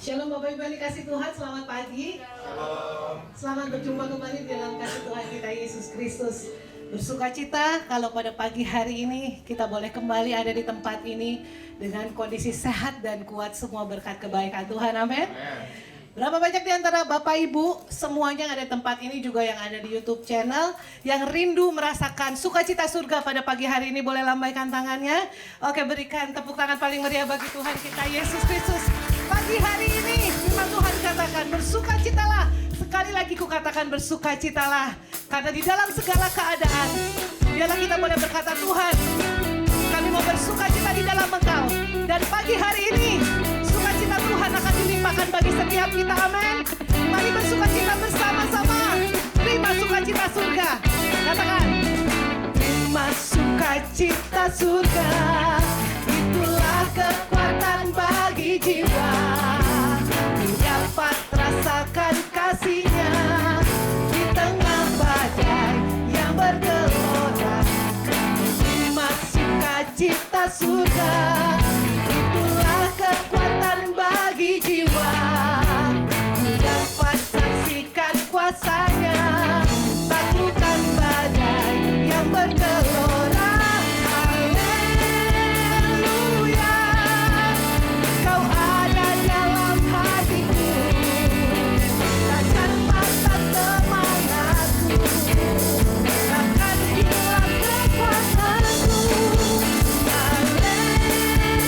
Shalom Bapak Ibu yang dikasih Tuhan, selamat pagi. Selamat berjumpa kembali dalam kasih Tuhan kita Yesus Kristus. Bersukacita kalau pada pagi hari ini kita boleh kembali ada di tempat ini dengan kondisi sehat dan kuat, semua berkat kebaikan Tuhan, amin. Berapa banyak di antara Bapak Ibu semuanya yang ada di tempat ini, juga yang ada di YouTube channel, yang rindu merasakan sukacita surga pada pagi hari ini, boleh lambaikan tangannya. Oke, berikan tepuk tangan paling meriah bagi Tuhan kita Yesus Kristus. Pagi hari ini firman Tuhan katakan bersukacitalah. Sekali lagi kukatakan bersukacitalah, karena di dalam segala keadaan biarlah kita boleh berkata, Tuhan, kami mau bersukacita di dalam Engkau. Dan pagi hari ini sukacita Tuhan akan dilimpahkan bagi setiap kita, amin. Mari bersukacita bersama-sama. Terima sukacita surga. Katakan, terima sukacita surga, itulah kekuatan bagi jiwa. Dapat rasakan kasih-Nya di tengah badai yang bergelora. Terima sukacita surga, itulah kekuatan bagi jiwa. Dapat saksikan kuasa-Nya, taklukkan badai yang bergelora. Haleluya, Kau ada dalam hatiku, takkan patah semangatku, takkan hilang kekuatanku. Haleluya,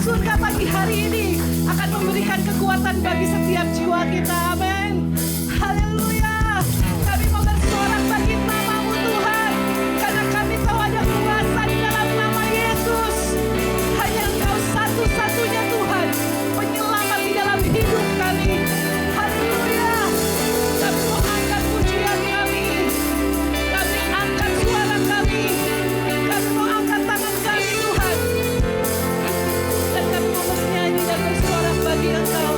surga pagi hari ini akan memberikan kekuatan bagi setiap jiwa kita. Amin. Haleluya. Kami mau bersorak bagi nama-Mu Tuhan, karena kami tahu ada kuasa di dalam nama Yesus. Hanya Engkau satu-satunya Tuhan, penyelamat di dalam hidup kami. Haleluya. Kami mau angkat pujian kami. Kami angkat suara kami. Kami mau angkat tangan kami Tuhan. Dan kami mau bernyanyi dan bersorak bagi Engkau.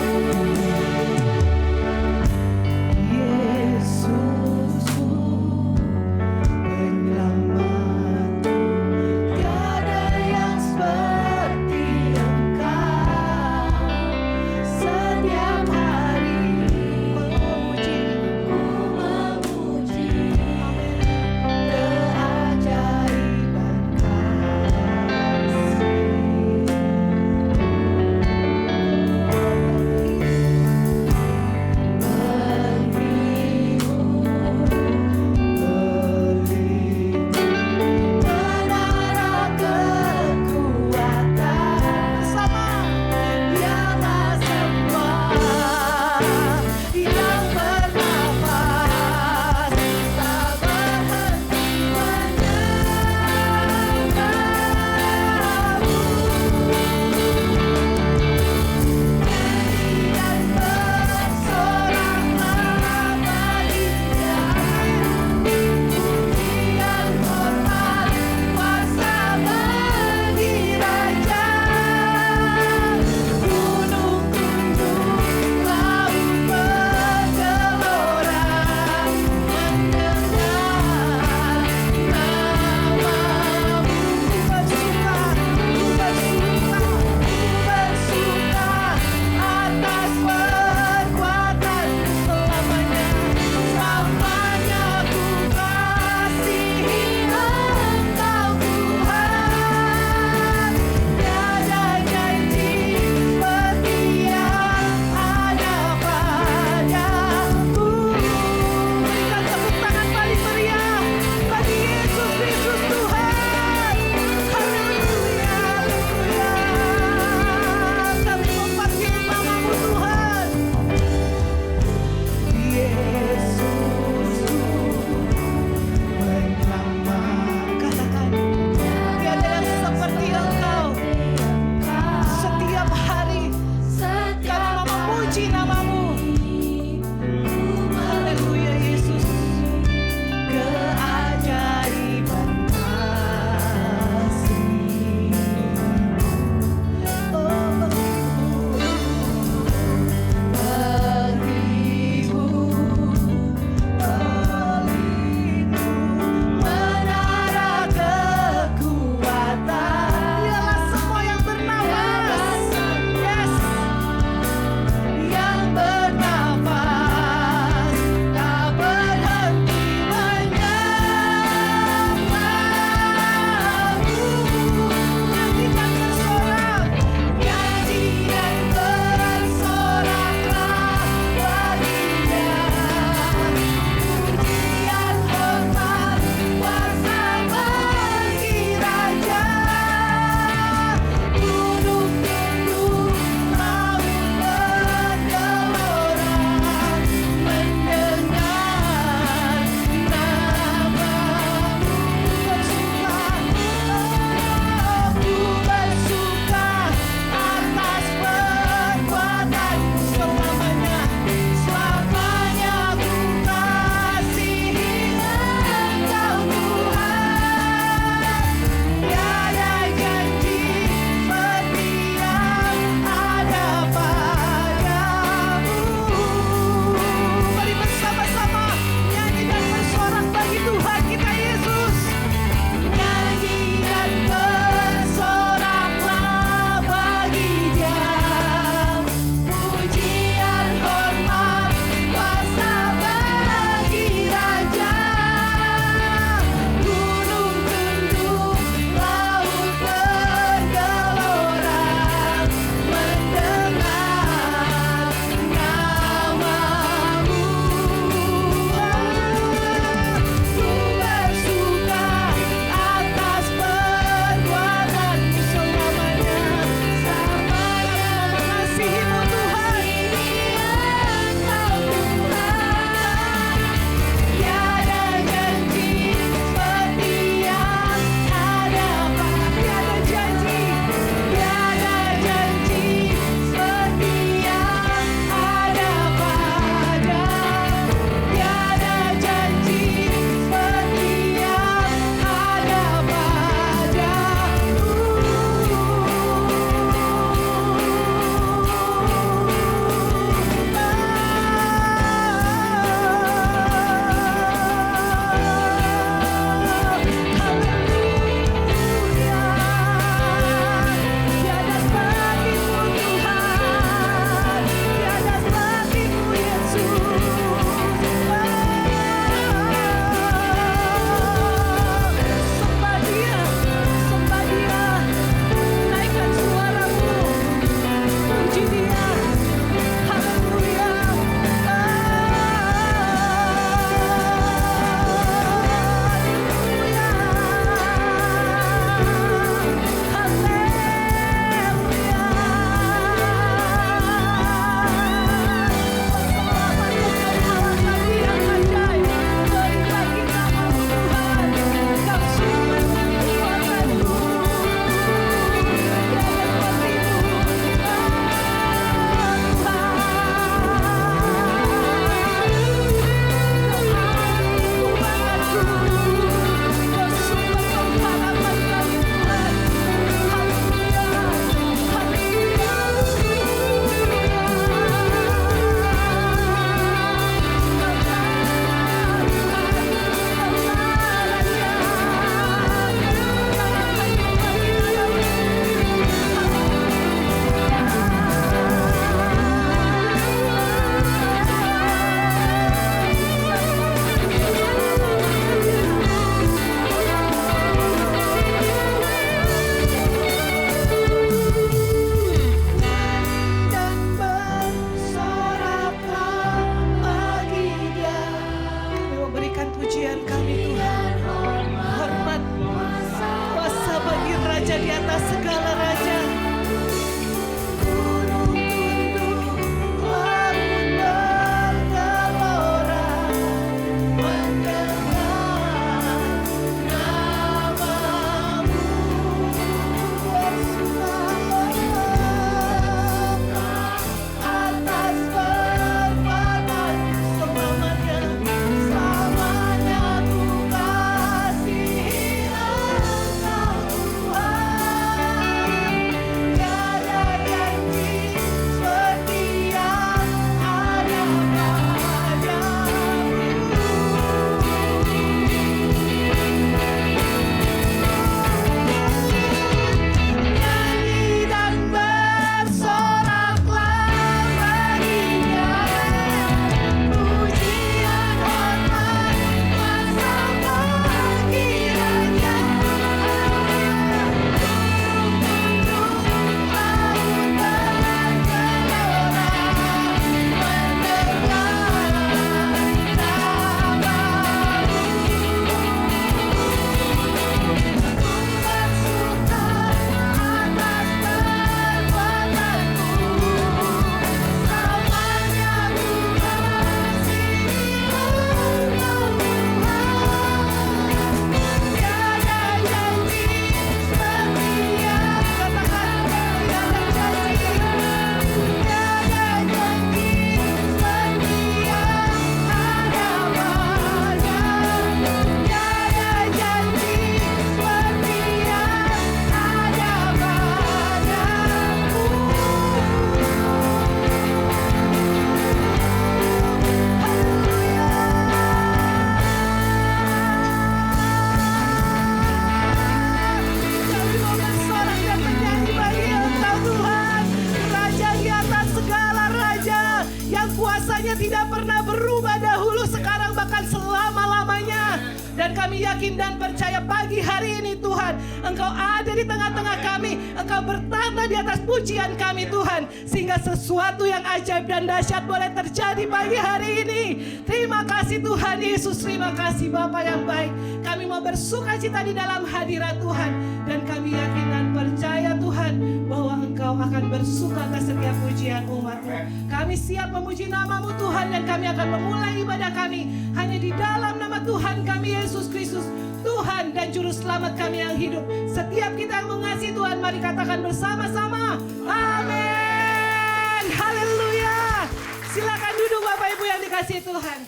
yakin dan percaya pagi hari ini Tuhan, Engkau ada di tengah-tengah kami. Engkau bertata di atas pujian kami Tuhan, sehingga sesuatu yang ajaib dan dahsyat boleh terjadi pagi hari ini. Terima kasih Tuhan Yesus, terima kasih Bapa yang baik. Kami mau bersukacita di dalam hadirat Tuhan, dan kami yakin dan percaya Tuhan bahwa Engkau akan bersuka atas setiap pujian umat-Mu. Kami siap memuji nama-Mu Tuhan, dan kami akan memulai ibadah kami hanya di dalam nama Tuhan kami Yesus Kristus, Tuhan dan Juru Selamat kami yang hidup. Setiap kita yang mengasihi Tuhan, mari katakan bersama-sama, amin. Haleluya. Silakan duduk Bapak Ibu yang dikasihi Tuhan.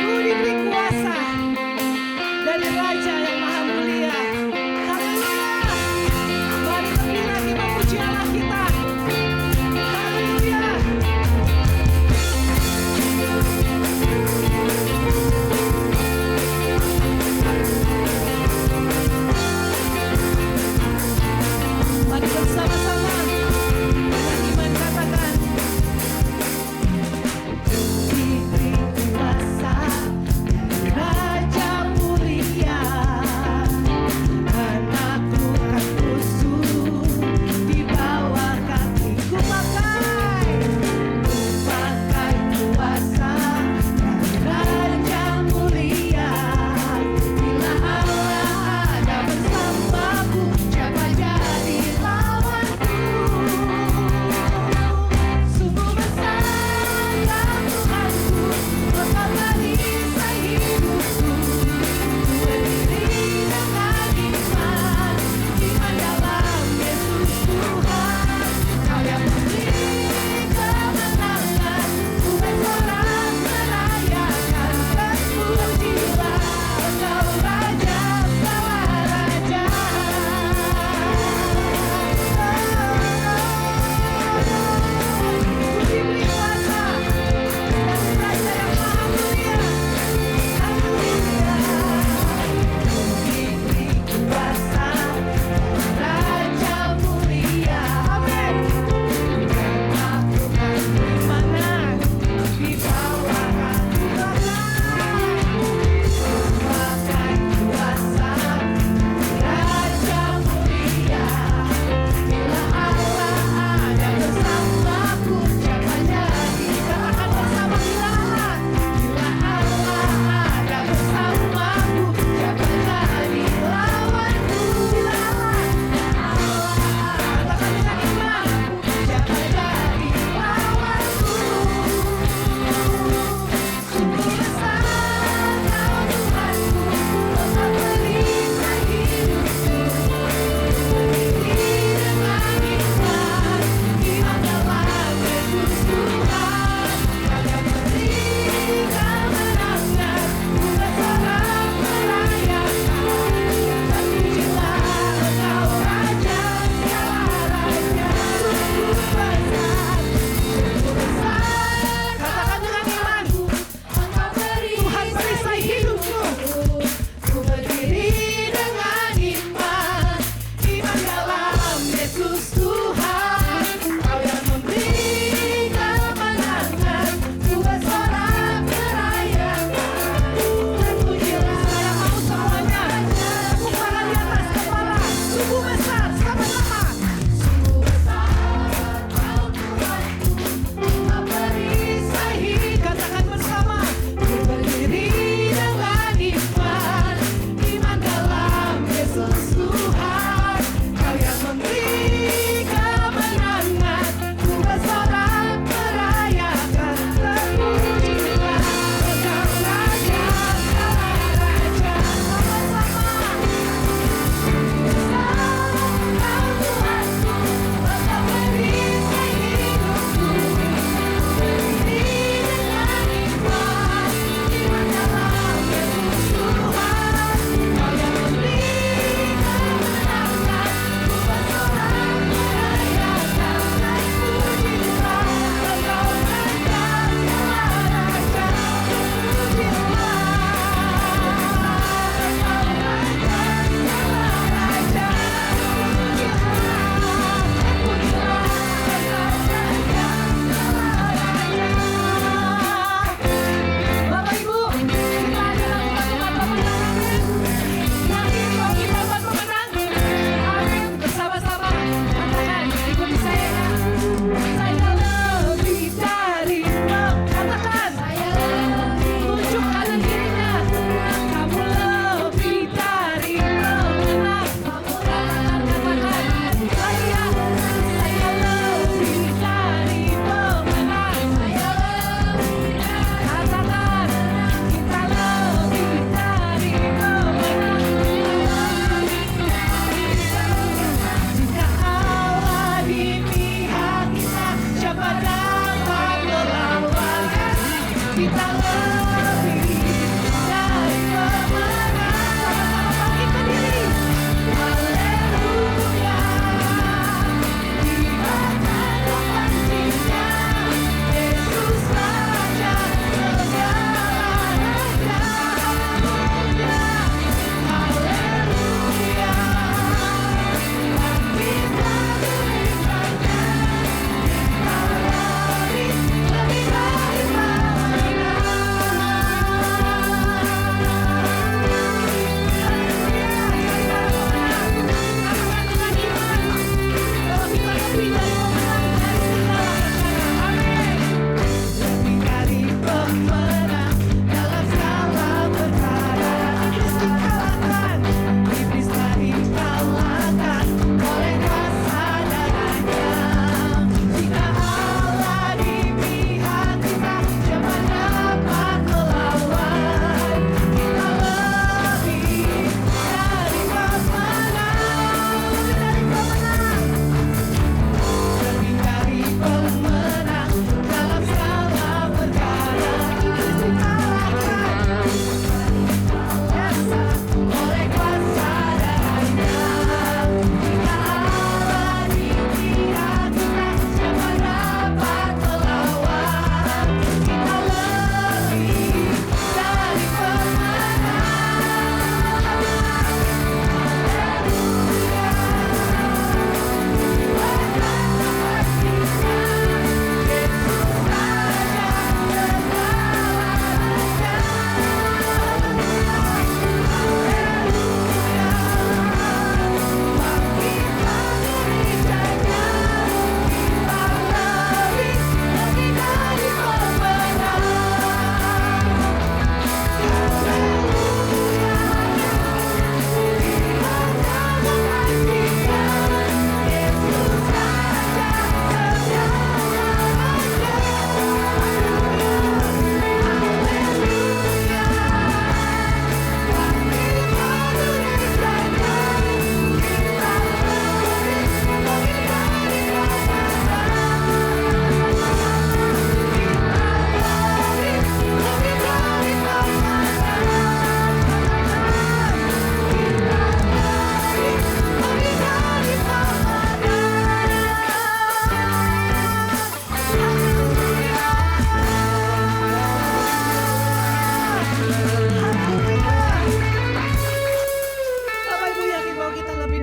Ku diberi kuasa dari Raja yang Maha Mulia. Haleluya. Mari lebih lagi memuji Allah kita. Haleluya. Mari bersama-sama dengan iman katakan, diberi kuasa dari Raja Mulia.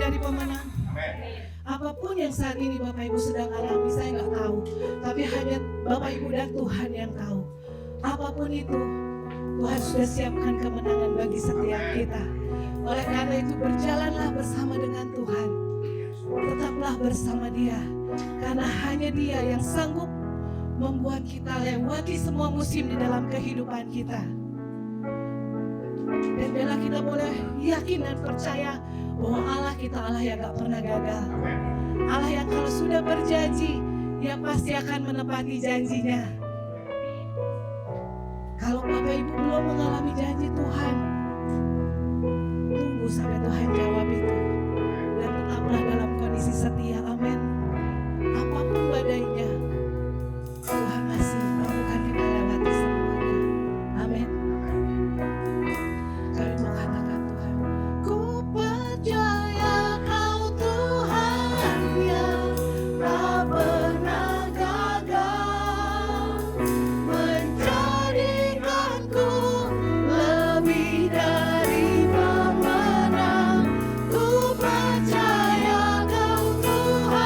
menjadi pemenang. Apapun yang saat ini Bapak Ibu sedang alami, saya nggak tahu. Tapi hanya Bapak Ibu dan Tuhan yang tahu. Apapun itu, Tuhan sudah siapkan kemenangan bagi setiap kita. Oleh karena itu berjalanlah bersama dengan Tuhan. Tetaplah bersama Dia. Karena hanya Dia yang sanggup membuat kita lewati semua musim di dalam kehidupan kita. Dan bila kita boleh yakin dan percaya bahwa Allah kita Allah yang gak pernah gagal. Allah yang kalau sudah berjanji, Dia pasti akan menepati janjinya. Kalau Bapak Ibu belum mengalami janji Tuhan, tunggu sampai Tuhan jawab itu. Dan tetaplah dalam kondisi setia, amin. Apapun badainya, Tuhan masih mampukan kita lewati semuanya, amin. Kami mengatakan Tuhan, ku percaya Kau Tuhan yang tak pernah gagal, menjadikanku lebih dari pemenang. Ku percaya Kau Tuhan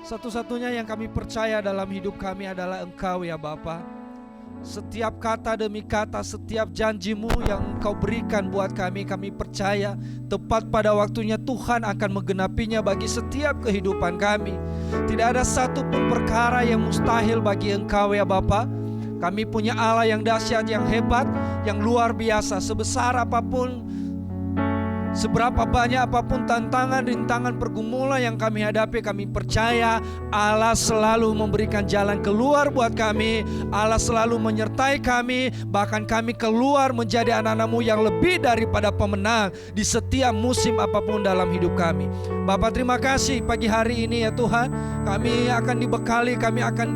Satu-satunya yang kami percaya dalam hidup kami adalah Engkau ya Bapa. Setiap kata demi kata, setiap janji-Mu yang Engkau berikan buat kami percaya tepat pada waktunya Tuhan akan menggenapinya bagi setiap kehidupan kami. Tidak ada satupun perkara yang mustahil bagi Engkau ya Bapa. Kami punya Allah yang dahsyat, yang hebat, yang luar biasa. Sebesar apapun, seberapa banyak apapun tantangan, rintangan, pergumulan yang kami hadapi, kami percaya Allah selalu memberikan jalan keluar buat kami. Allah selalu menyertai kami, bahkan kami keluar menjadi anak-anak-Mu yang lebih daripada pemenang di setiap musim apapun dalam hidup kami. Bapak, terima kasih pagi hari ini ya Tuhan. Kami akan dibekali, kami akan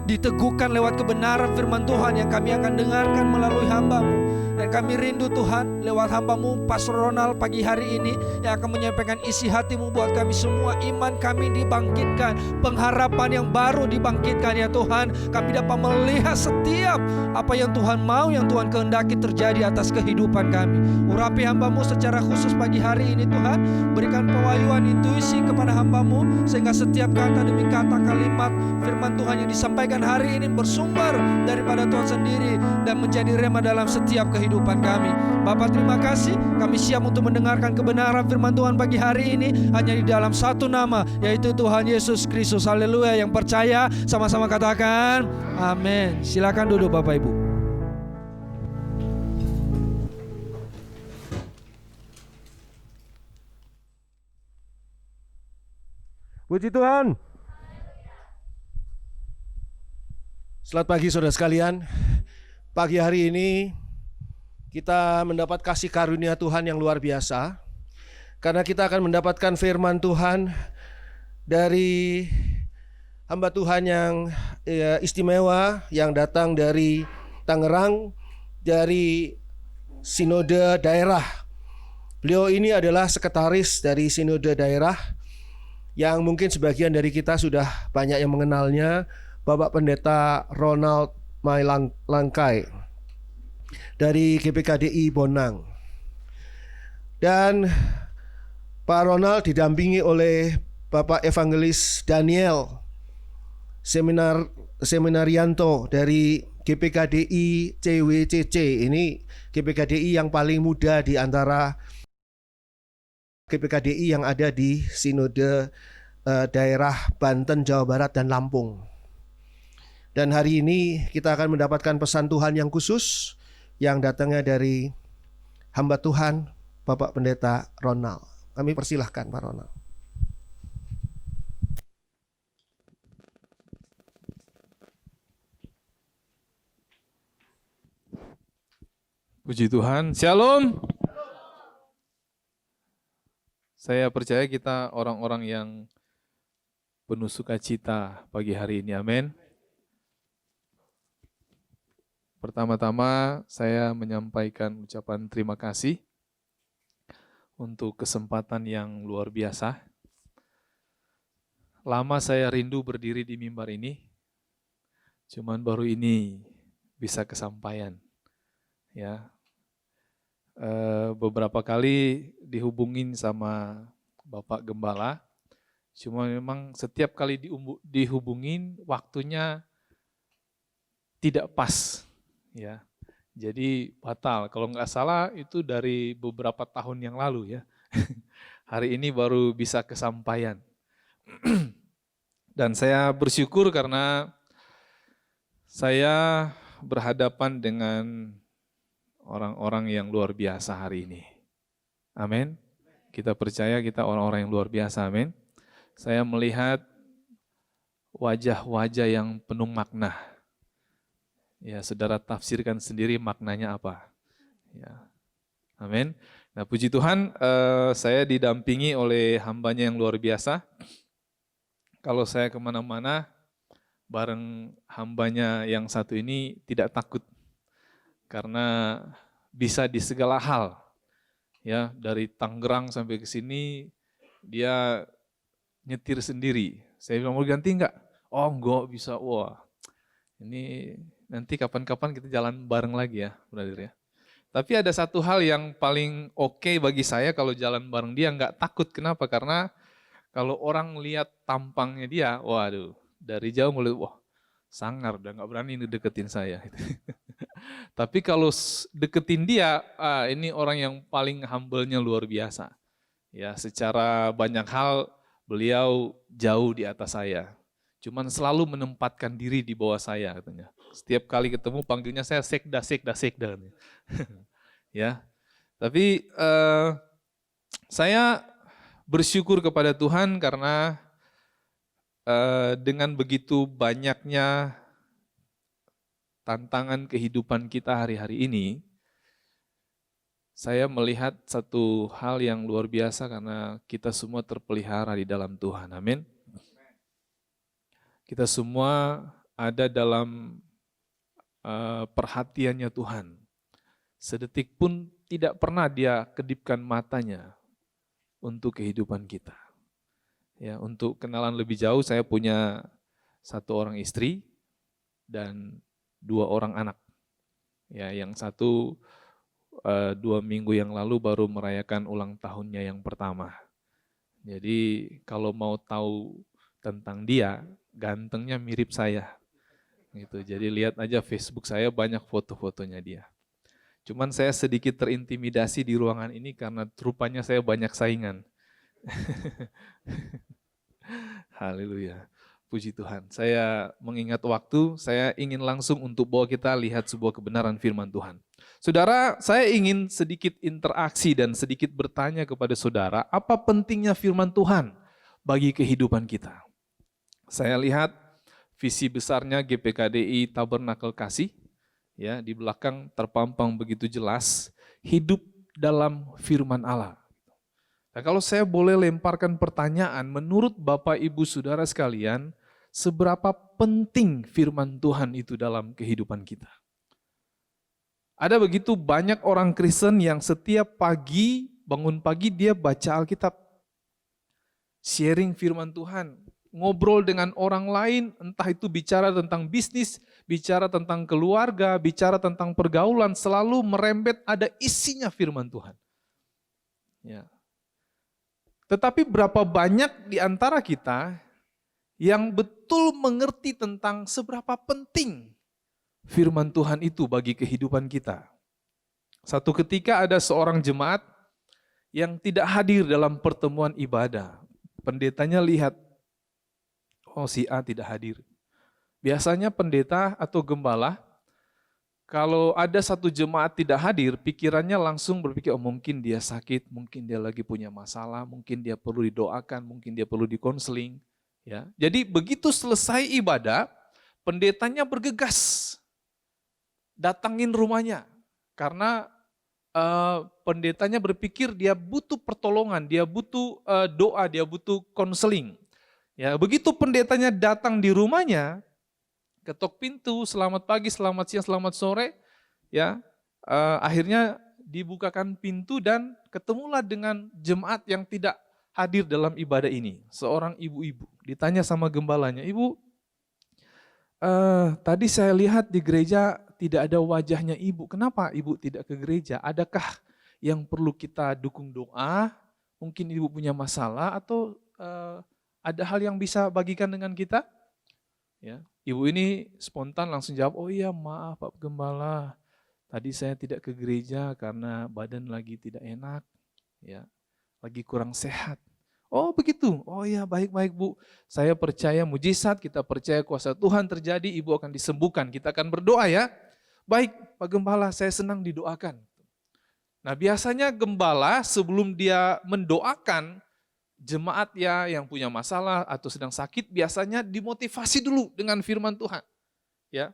diteguhkan lewat kebenaran firman Tuhan yang kami akan dengarkan melalui hamba-Mu. Dan kami rindu Tuhan lewat hamba-Mu Pastor Ronald pagi hari ini yang akan menyampaikan isi hati-Mu buat kami semua. Iman kami dibangkitkan, pengharapan yang baru dibangkitkan ya Tuhan. Kami dapat melihat setiap apa yang Tuhan mau, yang Tuhan kehendaki terjadi atas kehidupan kami. Urapi hamba-Mu secara khusus pagi hari ini Tuhan. Berikan pewahyuan intuisi kepada hamba-Mu sehingga setiap kata demi kata kalimat firman Tuhan yang disampaikan hari ini bersumber daripada Tuhan sendiri dan menjadi rema dalam setiap kehidupan kami. Bapak, terima kasih. Kami siap untuk mendengarkan kebenaran firman Tuhan pagi hari ini hanya di dalam satu nama, yaitu Tuhan Yesus Kristus. Haleluya. Yang percaya sama-sama katakan amin. Silakan duduk Bapak Ibu. Puji Tuhan. Selamat pagi saudara sekalian. Pagi hari ini kita mendapat kasih karunia Tuhan yang luar biasa, karena kita akan mendapatkan firman Tuhan dari hamba Tuhan yang istimewa yang datang dari Tangerang, dari Sinode Daerah. Beliau ini adalah sekretaris dari Sinode Daerah yang mungkin sebagian dari kita sudah banyak yang mengenalnya, Bapak Pendeta Ronald Langkai dari GPKDI Bonang. Dan Pak Ronald didampingi oleh Bapak Evangelis Daniel Seminarianto dari GPKDI CWCC. Ini GPKDI yang paling muda di antara GPKDI yang ada di Sinode daerah Banten, Jawa Barat, dan Lampung. Dan hari ini kita akan mendapatkan pesan Tuhan yang khusus yang datangnya dari hamba Tuhan Bapak Pendeta Ronald. Kami persilahkan Pak Ronald. Puji Tuhan. Shalom. Saya percaya kita orang-orang yang penuh sukacita pagi hari ini. Amin. Pertama-tama saya menyampaikan ucapan terima kasih untuk kesempatan yang luar biasa. Lama saya rindu berdiri di mimbar ini, cuman baru ini bisa kesampaian. Ya, beberapa kali dihubungin sama Bapak Gembala, cuma memang setiap kali dihubungin waktunya tidak pas. Ya, jadi batal. Kalau nggak salah itu dari beberapa tahun yang lalu ya. Hari ini baru bisa kesampaian. Dan saya bersyukur karena saya berhadapan dengan orang-orang yang luar biasa hari ini. Amin. Kita percaya kita orang-orang yang luar biasa. Amin. Saya melihat wajah-wajah yang penuh makna. Ya, saudara tafsirkan sendiri maknanya apa. Ya. Amin. Nah, puji Tuhan, saya didampingi oleh hambanya yang luar biasa. Kalau saya kemana-mana, bareng hambanya yang satu ini tidak takut. Karena bisa di segala hal. Ya, dari Tangerang sampai ke sini, dia nyetir sendiri. Saya bilang, mau ganti enggak? Oh, enggak bisa. Wah, ini nanti kapan-kapan kita jalan bareng lagi ya, brother ya. Tapi ada satu hal yang paling oke bagi saya kalau jalan bareng dia, enggak takut. Kenapa? Karena Kalau orang lihat tampangnya dia, waduh, dari jauh melihat, wah sangar, udah nggak berani ini deketin saya. Tapi kalau deketin dia, ini orang yang paling humble-nya luar biasa. Ya, secara banyak hal beliau jauh di atas saya. Cuman selalu menempatkan diri di bawah saya katanya. Setiap kali ketemu panggilnya saya sekda, sekda, sekda. Ya, tapi saya bersyukur kepada Tuhan karena dengan begitu banyaknya tantangan kehidupan kita hari-hari ini, saya melihat satu hal yang luar biasa karena kita semua terpelihara di dalam Tuhan. Amin. Kita semua ada dalam perhatiannya Tuhan. Sedetik pun tidak pernah Dia kedipkan matanya untuk kehidupan kita. Ya, untuk kenalan lebih jauh, saya punya 1 orang istri dan 2 orang anak. Ya, yang satu 2 minggu yang lalu baru merayakan ulang tahunnya yang pertama. Jadi kalau mau tahu tentang dia, gantengnya mirip saya. Gitu. Jadi lihat aja Facebook saya banyak foto-fotonya dia. Cuman saya sedikit terintimidasi di ruangan ini karena rupanya saya banyak saingan. Haleluya. Puji Tuhan. Saya mengingat waktu, saya ingin langsung untuk bawa kita lihat sebuah kebenaran firman Tuhan. Saudara, saya ingin sedikit interaksi dan sedikit bertanya kepada saudara, apa pentingnya firman Tuhan bagi kehidupan kita? Saya lihat visi besarnya GPKDI Tabernakel Kasih, ya, di belakang terpampang begitu jelas, hidup dalam firman Allah. Nah, kalau saya boleh lemparkan pertanyaan, menurut Bapak Ibu Saudara sekalian, seberapa penting firman Tuhan itu dalam kehidupan kita? Ada begitu banyak orang Kristen yang setiap pagi, bangun pagi dia baca Alkitab, sharing firman Tuhan, ngobrol dengan orang lain, entah itu bicara tentang bisnis, bicara tentang keluarga, bicara tentang pergaulan, selalu merembet ada isinya firman Tuhan. Ya. Tetapi berapa banyak di antara kita yang betul mengerti tentang seberapa penting firman Tuhan itu bagi kehidupan kita. Satu ketika ada seorang jemaat yang tidak hadir dalam pertemuan ibadah. Pendetanya lihat, oh si A tidak hadir. Biasanya pendeta atau gembala, kalau ada satu jemaat tidak hadir, pikirannya langsung berpikir, oh mungkin dia sakit, mungkin dia lagi punya masalah, mungkin dia perlu didoakan, mungkin dia perlu dikonseling. Ya. Jadi begitu selesai ibadah, pendetanya bergegas, datangin rumahnya. Karena pendetanya berpikir dia butuh pertolongan, dia butuh doa, dia butuh konseling. Ya, begitu pendetanya datang di rumahnya, ketok pintu, selamat pagi, selamat siang, selamat sore, ya, akhirnya dibukakan pintu dan ketemulah dengan jemaat yang tidak hadir dalam ibadah ini. Seorang ibu-ibu ditanya sama gembalanya, ibu, tadi saya lihat di gereja tidak ada wajahnya ibu. Kenapa ibu tidak ke gereja? Adakah yang perlu kita dukung doa? Mungkin ibu punya masalah atau ada hal yang bisa bagikan dengan kita? Ya, ibu ini spontan langsung jawab, oh iya maaf Pak Gembala, tadi saya tidak ke gereja karena badan lagi tidak enak, ya, lagi kurang sehat. Oh begitu, oh iya baik-baik Bu, saya percaya mujizat, kita percaya kuasa Tuhan terjadi, ibu akan disembuhkan, kita akan berdoa ya. Baik Pak Gembala, saya senang didoakan. Nah biasanya gembala sebelum dia mendoakan jemaat ya yang punya masalah atau sedang sakit, biasanya dimotivasi dulu dengan firman Tuhan. Ya,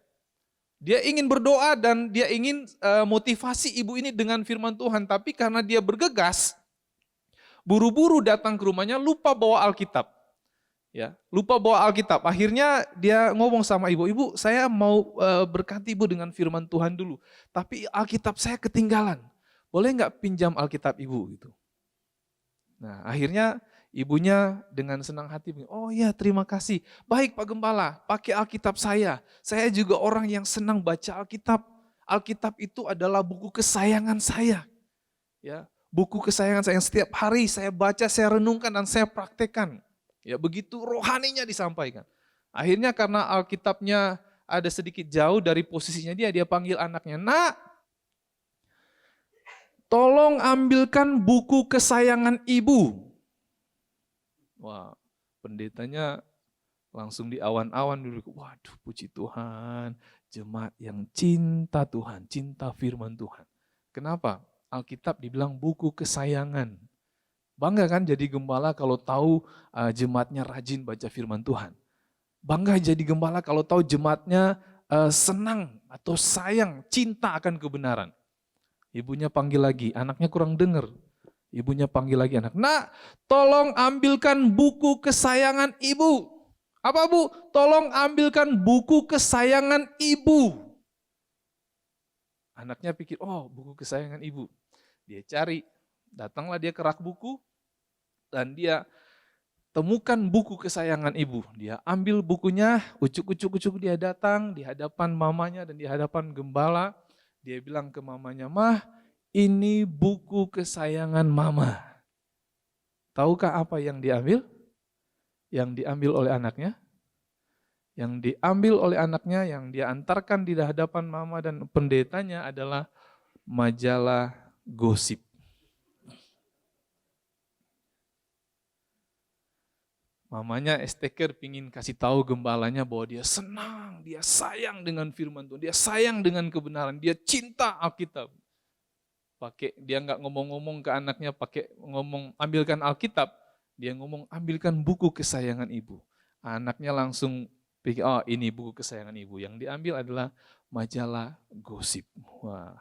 dia ingin berdoa dan dia ingin motivasi ibu ini dengan firman Tuhan, tapi karena dia bergegas, buru-buru datang ke rumahnya, lupa bawa Alkitab. Ya, lupa bawa Alkitab. Akhirnya dia ngomong sama ibu, ibu saya mau berkati ibu dengan firman Tuhan dulu, tapi Alkitab saya ketinggalan. Boleh nggak pinjam Alkitab ibu gitu? Nah akhirnya ibunya dengan senang hati, oh ya terima kasih. Baik Pak Gembala, pakai Alkitab saya. Saya juga orang yang senang baca Alkitab. Alkitab itu adalah buku kesayangan saya. Ya, buku kesayangan saya yang setiap hari saya baca, saya renungkan dan saya praktekkan. Ya begitu rohaninya disampaikan. Akhirnya karena Alkitabnya ada sedikit jauh dari posisinya dia panggil anaknya, "Nak, tolong ambilkan buku kesayangan ibu." Wah, pendetanya langsung di awan-awan dulu. Waduh, puji Tuhan, jemaat yang cinta Tuhan, cinta firman Tuhan. Kenapa? Alkitab dibilang buku kesayangan. Bangga kan jadi gembala kalau tahu jemaatnya rajin baca firman Tuhan. Bangga jadi gembala kalau tahu jemaatnya senang atau sayang, cinta akan kebenaran. Ibunya panggil lagi, anaknya kurang dengar. Ibunya panggil lagi anak, "Nak, tolong ambilkan buku kesayangan ibu." Apa bu? "Tolong ambilkan buku kesayangan ibu." Anaknya pikir, oh buku kesayangan ibu. Dia cari, datanglah dia ke rak buku, dan dia temukan buku kesayangan ibu. Dia ambil bukunya, ucuk-ucuk dia datang di hadapan mamanya dan di hadapan gembala. Dia bilang ke mamanya, "Mah, ini buku kesayangan mama." Tahukah apa yang diambil? Yang diambil oleh anaknya? Yang diambil oleh anaknya, yang dia antarkan di hadapan mama dan pendetanya adalah majalah gosip. Mamanya Esteker pingin kasih tahu gembalanya bahwa dia senang, dia sayang dengan firman Tuhan, dia sayang dengan kebenaran, dia cinta Alkitab. Dia nggak ngomong-ngomong ke anaknya pakai ngomong ambilkan Alkitab, dia ngomong ambilkan buku kesayangan ibu. Anaknya langsung pikir, oh ini buku kesayangan ibu. Yang diambil adalah majalah gosip. Wah,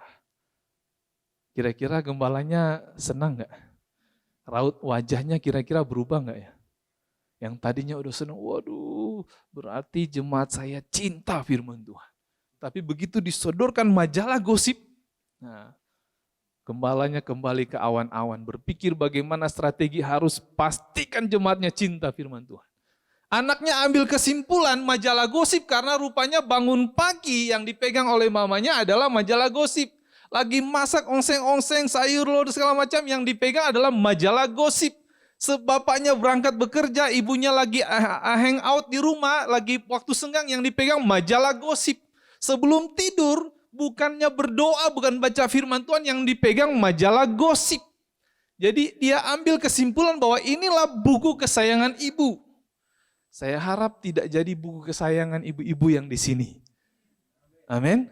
kira-kira gembalanya senang nggak? Raut wajahnya kira-kira berubah nggak ya? Yang tadinya udah senang, waduh berarti jemaat saya cinta firman Tuhan. Tapi begitu disodorkan majalah gosip, nah gembalanya kembali ke awan-awan, berpikir bagaimana strategi harus pastikan jemaatnya cinta firman Tuhan. Anaknya ambil kesimpulan majalah gosip karena rupanya bangun pagi yang dipegang oleh mamanya adalah majalah gosip. Lagi masak ongseng-ongseng, sayur lodeh segala macam, yang dipegang adalah majalah gosip. Bapaknya berangkat bekerja, ibunya lagi hang out di rumah, lagi waktu senggang, yang dipegang majalah gosip. Sebelum tidur, bukannya berdoa, bukan baca firman Tuhan, yang dipegang majalah gosip. Jadi dia ambil kesimpulan bahwa inilah buku kesayangan ibu. Saya harap tidak jadi buku kesayangan ibu-ibu yang di sini. Amin.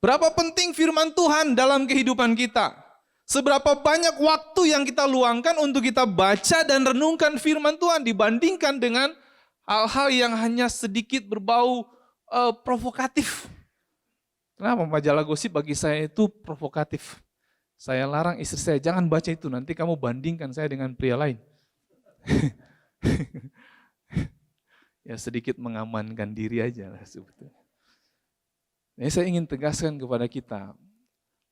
Berapa penting firman Tuhan dalam kehidupan kita? Seberapa banyak waktu yang kita luangkan untuk kita baca dan renungkan firman Tuhan dibandingkan dengan hal-hal yang hanya sedikit berbau provokatif. Kenapa majalah gosip bagi saya itu provokatif? Saya larang istri saya, jangan baca itu, nanti kamu bandingkan saya dengan pria lain. Ya sedikit mengamankan diri aja lah sebetulnya. Nah, saya ingin tegaskan kepada kita,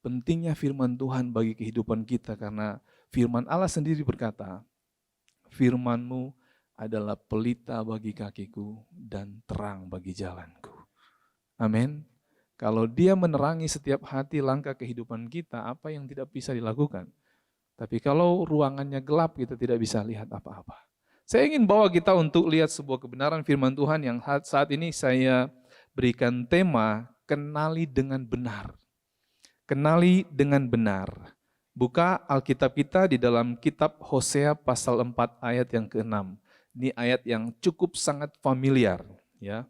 pentingnya firman Tuhan bagi kehidupan kita karena firman Allah sendiri berkata, "Firman-Mu adalah pelita bagi kakiku dan terang bagi jalanku." Amin. Kalau dia menerangi setiap hati langkah kehidupan kita, apa yang tidak bisa dilakukan. Tapi kalau ruangannya gelap, kita tidak bisa lihat apa-apa. Saya ingin bawa kita untuk lihat sebuah kebenaran firman Tuhan yang saat ini saya berikan tema, kenali dengan benar. Kenali dengan benar. Buka Alkitab kita di dalam kitab Hosea pasal 4 ayat yang ke-6. Ini ayat yang cukup sangat familiar, ya.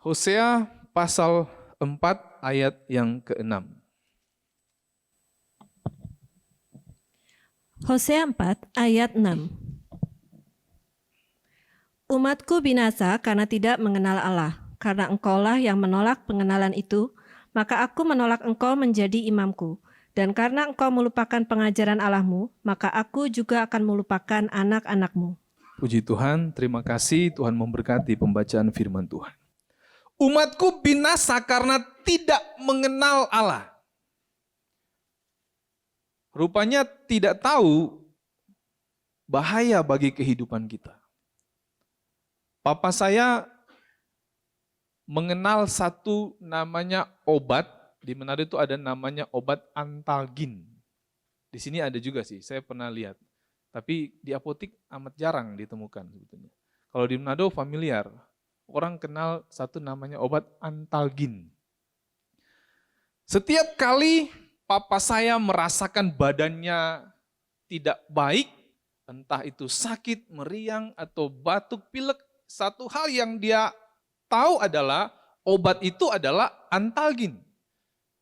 Hosea pasal 4 ayat yang ke-6. Hosea 4 ayat 6. Umatku binasa karena tidak mengenal Allah. Karena engkaulah yang menolak pengenalan itu, maka aku menolak engkau menjadi imamku. Dan karena engkau melupakan pengajaran Allahmu, maka aku juga akan melupakan anak-anakmu. Puji Tuhan, terima kasih Tuhan memberkati pembacaan firman Tuhan. Umatku binasa karena tidak mengenal Allah. Rupanya tidak tahu bahaya bagi kehidupan kita. Papa saya mengenal satu namanya obat, di Manado itu ada namanya obat Antalgin. Di sini ada juga sih, saya pernah lihat. Tapi di apotik amat jarang ditemukan sebetulnya. Kalau di Manado familiar, orang kenal satu namanya obat Antalgin. Setiap kali papa saya merasakan badannya tidak baik, entah itu sakit, meriang, atau batuk, pilek, satu hal yang dia tahu adalah obat itu adalah Antalgin.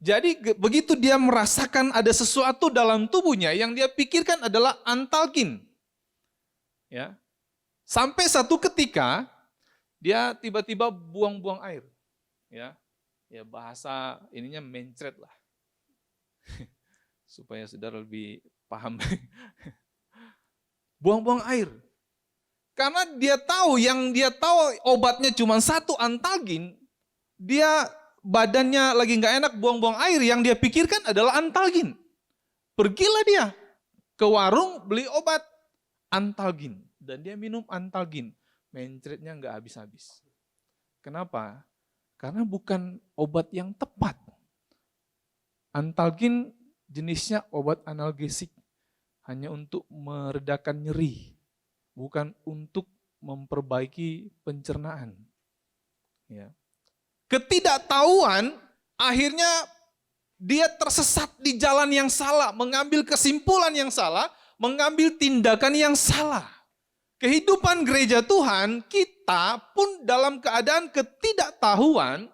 Jadi begitu dia merasakan ada sesuatu dalam tubuhnya yang dia pikirkan adalah Antalgin. Ya. Sampai satu ketika dia tiba-tiba buang-buang air. Ya. Ya bahasa ininya mencret lah. Supaya saudara lebih paham. Buang-buang air. Karena dia tahu, yang dia tahu obatnya cuma satu Antalgin, dia badannya lagi nggak enak buang-buang air, yang dia pikirkan adalah Antalgin. Pergilah dia ke warung beli obat Antalgin. Dan dia minum Antalgin. Mencretnya nggak habis-habis. Kenapa? Karena bukan obat yang tepat. Antalgin jenisnya obat analgesik. Hanya untuk meredakan nyeri. Bukan untuk memperbaiki pencernaan. Ya. Ketidaktahuan akhirnya dia tersesat di jalan yang salah. Mengambil kesimpulan yang salah. Mengambil tindakan yang salah. Kehidupan gereja Tuhan, kita pun dalam keadaan ketidaktahuan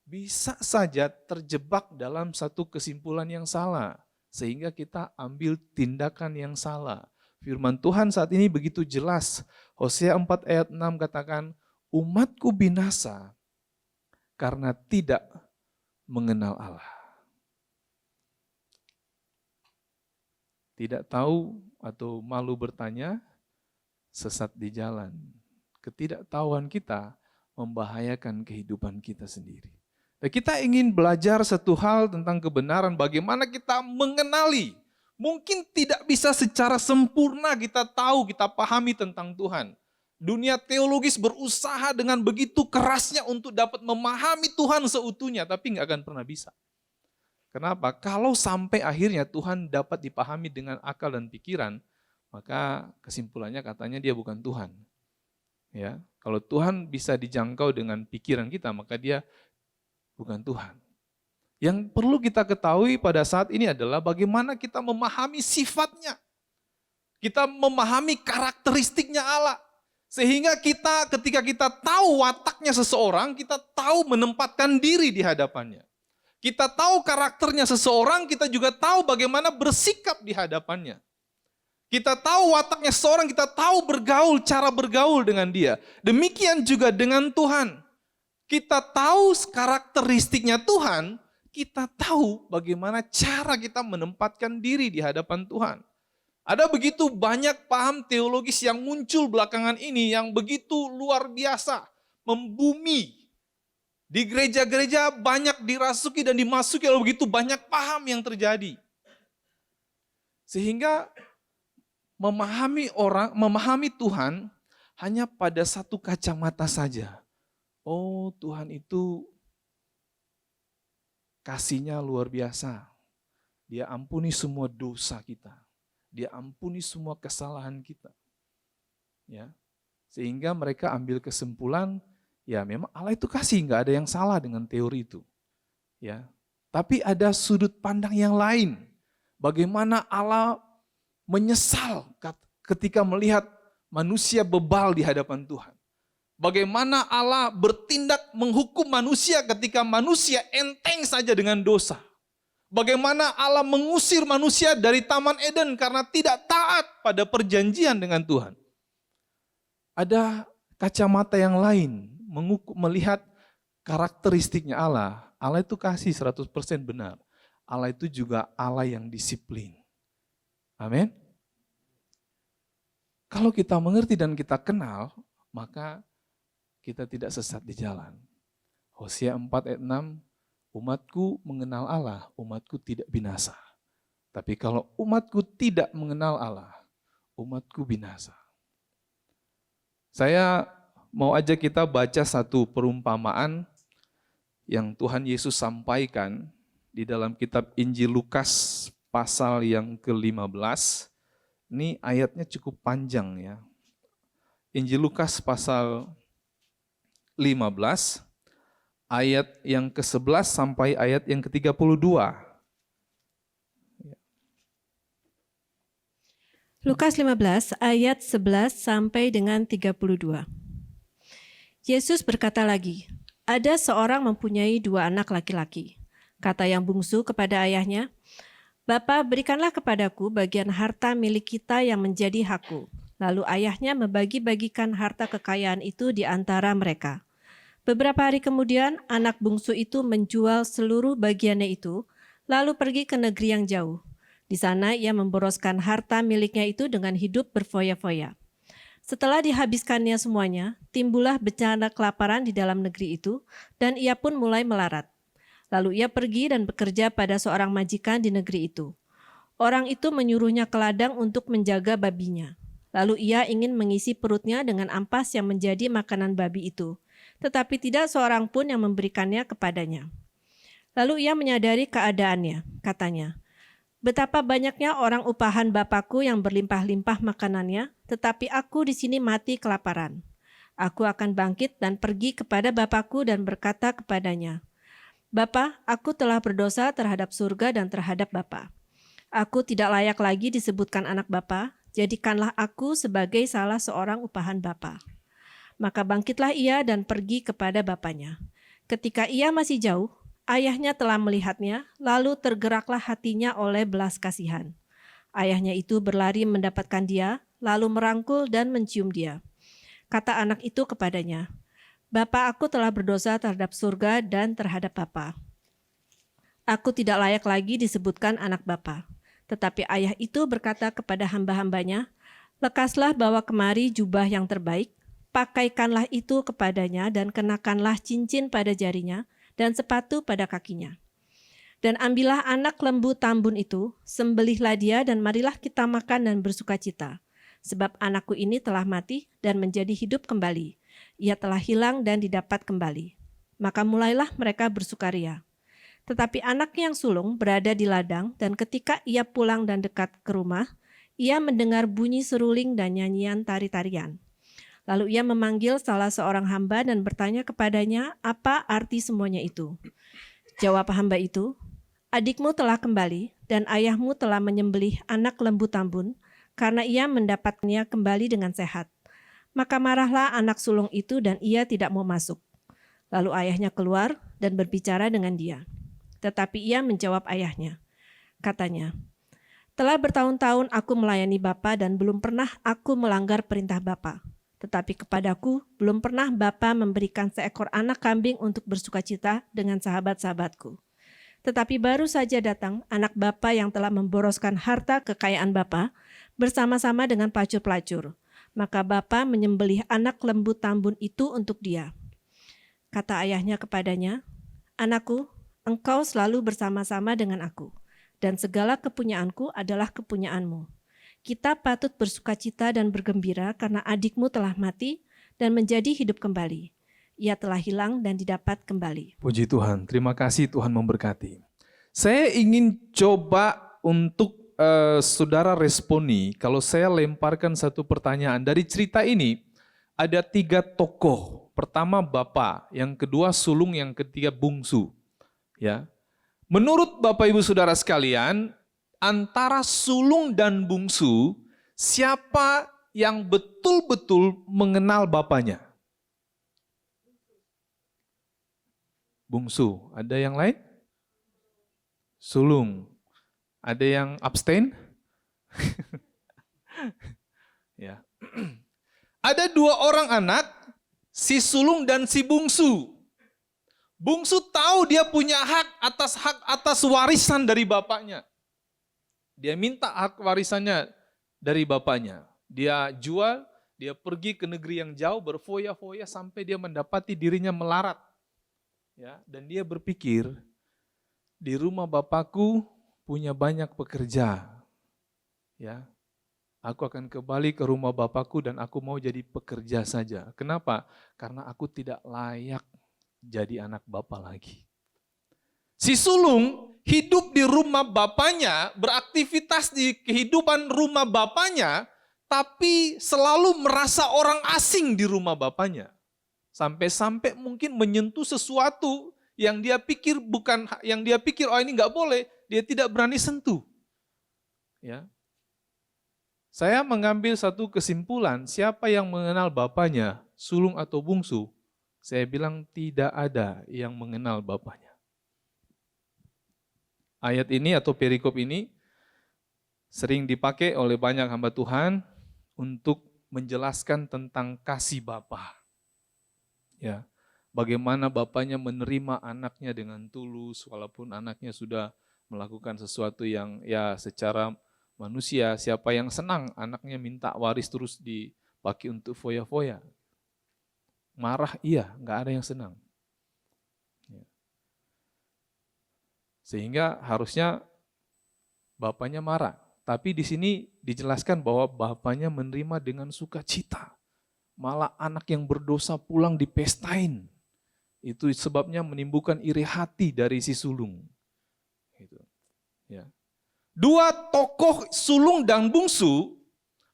bisa saja terjebak dalam satu kesimpulan yang salah. Sehingga kita ambil tindakan yang salah. Firman Tuhan saat ini begitu jelas. Hosea 4 ayat 6 katakan, umatku binasa karena tidak mengenal Allah. Tidak tahu atau malu bertanya, sesat di jalan. Ketidaktahuan kita membahayakan kehidupan kita sendiri. Dan kita ingin belajar satu hal tentang kebenaran, bagaimana kita mengenali. Mungkin tidak bisa secara sempurna kita tahu, kita pahami tentang Tuhan. Dunia teologis berusaha dengan begitu kerasnya untuk dapat memahami Tuhan seutuhnya, tapi nggak akan pernah bisa. Kenapa? Kalau sampai akhirnya Tuhan dapat dipahami dengan akal dan pikiran, maka kesimpulannya katanya dia bukan Tuhan. Ya, kalau Tuhan bisa dijangkau dengan pikiran kita, maka dia bukan Tuhan. Yang perlu kita ketahui pada saat ini adalah bagaimana kita memahami sifatnya. Kita memahami karakteristiknya Allah. Sehingga kita ketika kita tahu wataknya seseorang, kita tahu menempatkan diri di hadapannya. Kita tahu karakternya seseorang, kita juga tahu bagaimana bersikap di hadapannya. Kita tahu wataknya seseorang, kita tahu bergaul, cara bergaul dengan dia. Demikian juga dengan Tuhan. Kita tahu karakteristiknya Tuhan, kita tahu bagaimana cara kita menempatkan diri di hadapan Tuhan. Ada begitu banyak paham teologis yang muncul belakangan ini yang begitu luar biasa, membumi. Di gereja-gereja banyak dirasuki dan dimasuki oleh begitu banyak paham yang terjadi. Sehingga memahami Tuhan hanya pada satu kacamata saja. Oh, Tuhan itu kasih-Nya luar biasa. Dia ampuni semua dosa kita. Dia ampuni semua kesalahan kita. Ya. Sehingga mereka ambil kesimpulan, ya memang Allah itu kasih, nggak ada yang salah dengan teori itu. Ya. Tapi ada sudut pandang yang lain. Bagaimana Allah menyesal ketika melihat manusia bebal di hadapan Tuhan. Bagaimana Allah bertindak menghukum manusia ketika manusia enteng saja dengan dosa. Bagaimana Allah mengusir manusia dari Taman Eden karena tidak taat pada perjanjian dengan Tuhan. Ada kacamata yang lain melihat karakteristiknya Allah. Allah itu kasih 100% benar. Allah itu juga Allah yang disiplin. Amin. Kalau kita mengerti dan kita kenal, maka kita tidak sesat di jalan. Hosea 4 ayat 6, umatku mengenal Allah, umatku tidak binasa. Tapi kalau umatku tidak mengenal Allah, umatku binasa. Saya mau ajak kita baca satu perumpamaan yang Tuhan Yesus sampaikan di dalam kitab Injil Lukas pasal yang ke-15. Ini ayatnya cukup panjang ya. Injil Lukas pasal 15, ayat yang ke-11 sampai ayat yang ke-32. Lukas 15 ayat 11 sampai dengan 32. Yesus berkata lagi, ada seorang mempunyai 2 anak laki-laki. Kata yang bungsu kepada ayahnya, Bapa, berikanlah kepadaku bagian harta milik kita yang menjadi hakku. Lalu ayahnya membagi-bagikan harta kekayaan itu di antara mereka. Beberapa hari kemudian, anak bungsu itu menjual seluruh bagiannya itu, lalu pergi ke negeri yang jauh. Di sana ia memboroskan harta miliknya itu dengan hidup berfoya-foya. Setelah dihabiskannya semuanya, timbullah bencana kelaparan di dalam negeri itu, dan ia pun mulai melarat. Lalu ia pergi dan bekerja pada seorang majikan di negeri itu. Orang itu menyuruhnya ke ladang untuk menjaga babinya. Lalu ia ingin mengisi perutnya dengan ampas yang menjadi makanan babi itu, tetapi tidak seorang pun yang memberikannya kepadanya. Lalu ia menyadari keadaannya, katanya, betapa banyaknya orang upahan Bapakku yang berlimpah-limpah makanannya, tetapi aku di sini mati kelaparan. Aku akan bangkit dan pergi kepada Bapakku dan berkata kepadanya, Bapa, aku telah berdosa terhadap surga dan terhadap Bapa. Aku tidak layak lagi disebutkan anak Bapa, jadikanlah aku sebagai salah seorang upahan Bapa. Maka bangkitlah ia dan pergi kepada bapanya. Ketika ia masih jauh, ayahnya telah melihatnya, lalu tergeraklah hatinya oleh belas kasihan. Ayahnya itu berlari mendapatkan dia, lalu merangkul dan mencium dia. Kata anak itu kepadanya, Bapa, aku telah berdosa terhadap surga dan terhadap Bapa. Aku tidak layak lagi disebutkan anak Bapa. Tetapi ayah itu berkata kepada hamba-hambanya, lekaslah bawa kemari jubah yang terbaik, pakaikanlah itu kepadanya dan kenakanlah cincin pada jarinya dan sepatu pada kakinya. Dan ambillah anak lembu tambun itu, sembelihlah dia dan marilah kita makan dan bersukacita. Sebab anakku ini telah mati dan menjadi hidup kembali. Ia telah hilang dan didapat kembali. Maka mulailah mereka bersukaria. Tetapi anaknya yang sulung berada di ladang dan ketika ia pulang dan dekat ke rumah, ia mendengar bunyi seruling dan nyanyian tari-tarian. Lalu ia memanggil salah seorang hamba dan bertanya kepadanya apa arti semuanya itu. Jawab hamba itu, adikmu telah kembali dan ayahmu telah menyembelih anak lembu tambun karena ia mendapatnya kembali dengan sehat. Maka marahlah anak sulung itu dan ia tidak mau masuk. Lalu ayahnya keluar dan berbicara dengan dia. Tetapi ia menjawab ayahnya. Katanya, telah bertahun-tahun aku melayani Bapa dan belum pernah aku melanggar perintah Bapa. Tetapi kepadaku belum pernah Bapa memberikan seekor anak kambing untuk bersukacita dengan sahabat-sahabatku. Tetapi baru saja datang anak Bapa yang telah memboroskan harta kekayaan Bapa bersama-sama dengan pelacur-pelacur. Maka Bapa menyembelih anak lembu tambun itu untuk dia. Kata ayahnya kepadanya, anakku, engkau selalu bersama-sama dengan aku, dan segala kepunyaanku adalah kepunyaanmu. Kita patut bersukacita dan bergembira karena adikmu telah mati dan menjadi hidup kembali. Ia telah hilang dan didapat kembali. Puji Tuhan, terima kasih Tuhan memberkati. Saya ingin coba untuk saudara responi, kalau saya lemparkan satu pertanyaan. Dari cerita ini, ada 3 tokoh. Pertama Bapa, yang kedua sulung, yang ketiga bungsu. Ya, menurut Bapak Ibu Saudara sekalian, antara sulung dan bungsu, siapa yang betul-betul mengenal bapaknya? Bungsu. Ada yang lain? Sulung. Ada yang abstain? Ya. Ada 2 orang anak, si sulung dan si bungsu. Bungsu tahu dia punya hak atas warisan dari bapaknya. Dia minta hak warisannya dari bapaknya. Dia jual, dia pergi ke negeri yang jauh berfoya-foya sampai dia mendapati dirinya melarat. Ya, dan dia berpikir, di rumah bapakku punya banyak pekerja. Ya. Aku akan kembali ke rumah bapakku dan aku mau jadi pekerja saja. Kenapa? Karena aku tidak layak jadi anak bapak lagi. Si sulung hidup di rumah bapaknya, beraktivitas di kehidupan rumah bapaknya, tapi selalu merasa orang asing di rumah bapaknya. Sampai-sampai mungkin menyentuh sesuatu yang dia pikir oh ini nggak boleh, dia tidak berani sentuh. Ya. Saya mengambil satu kesimpulan, siapa yang mengenal bapaknya, sulung atau bungsu? Saya bilang tidak ada yang mengenal bapaknya. Ayat ini atau perikop ini sering dipakai oleh banyak hamba Tuhan untuk menjelaskan tentang kasih Bapa. Ya, bagaimana bapaknya menerima anaknya dengan tulus walaupun anaknya sudah melakukan sesuatu yang ya secara manusia, siapa yang senang anaknya minta waris terus dipakai untuk foya-foya. Marah iya, nggak ada yang senang. Ya. Sehingga harusnya bapaknya marah. Tapi di sini dijelaskan bahwa bapaknya menerima dengan sukacita. Malah anak yang berdosa pulang dipestain. Itu sebabnya menimbulkan iri hati dari si sulung. Gitu. Ya. Dua tokoh sulung dan bungsu,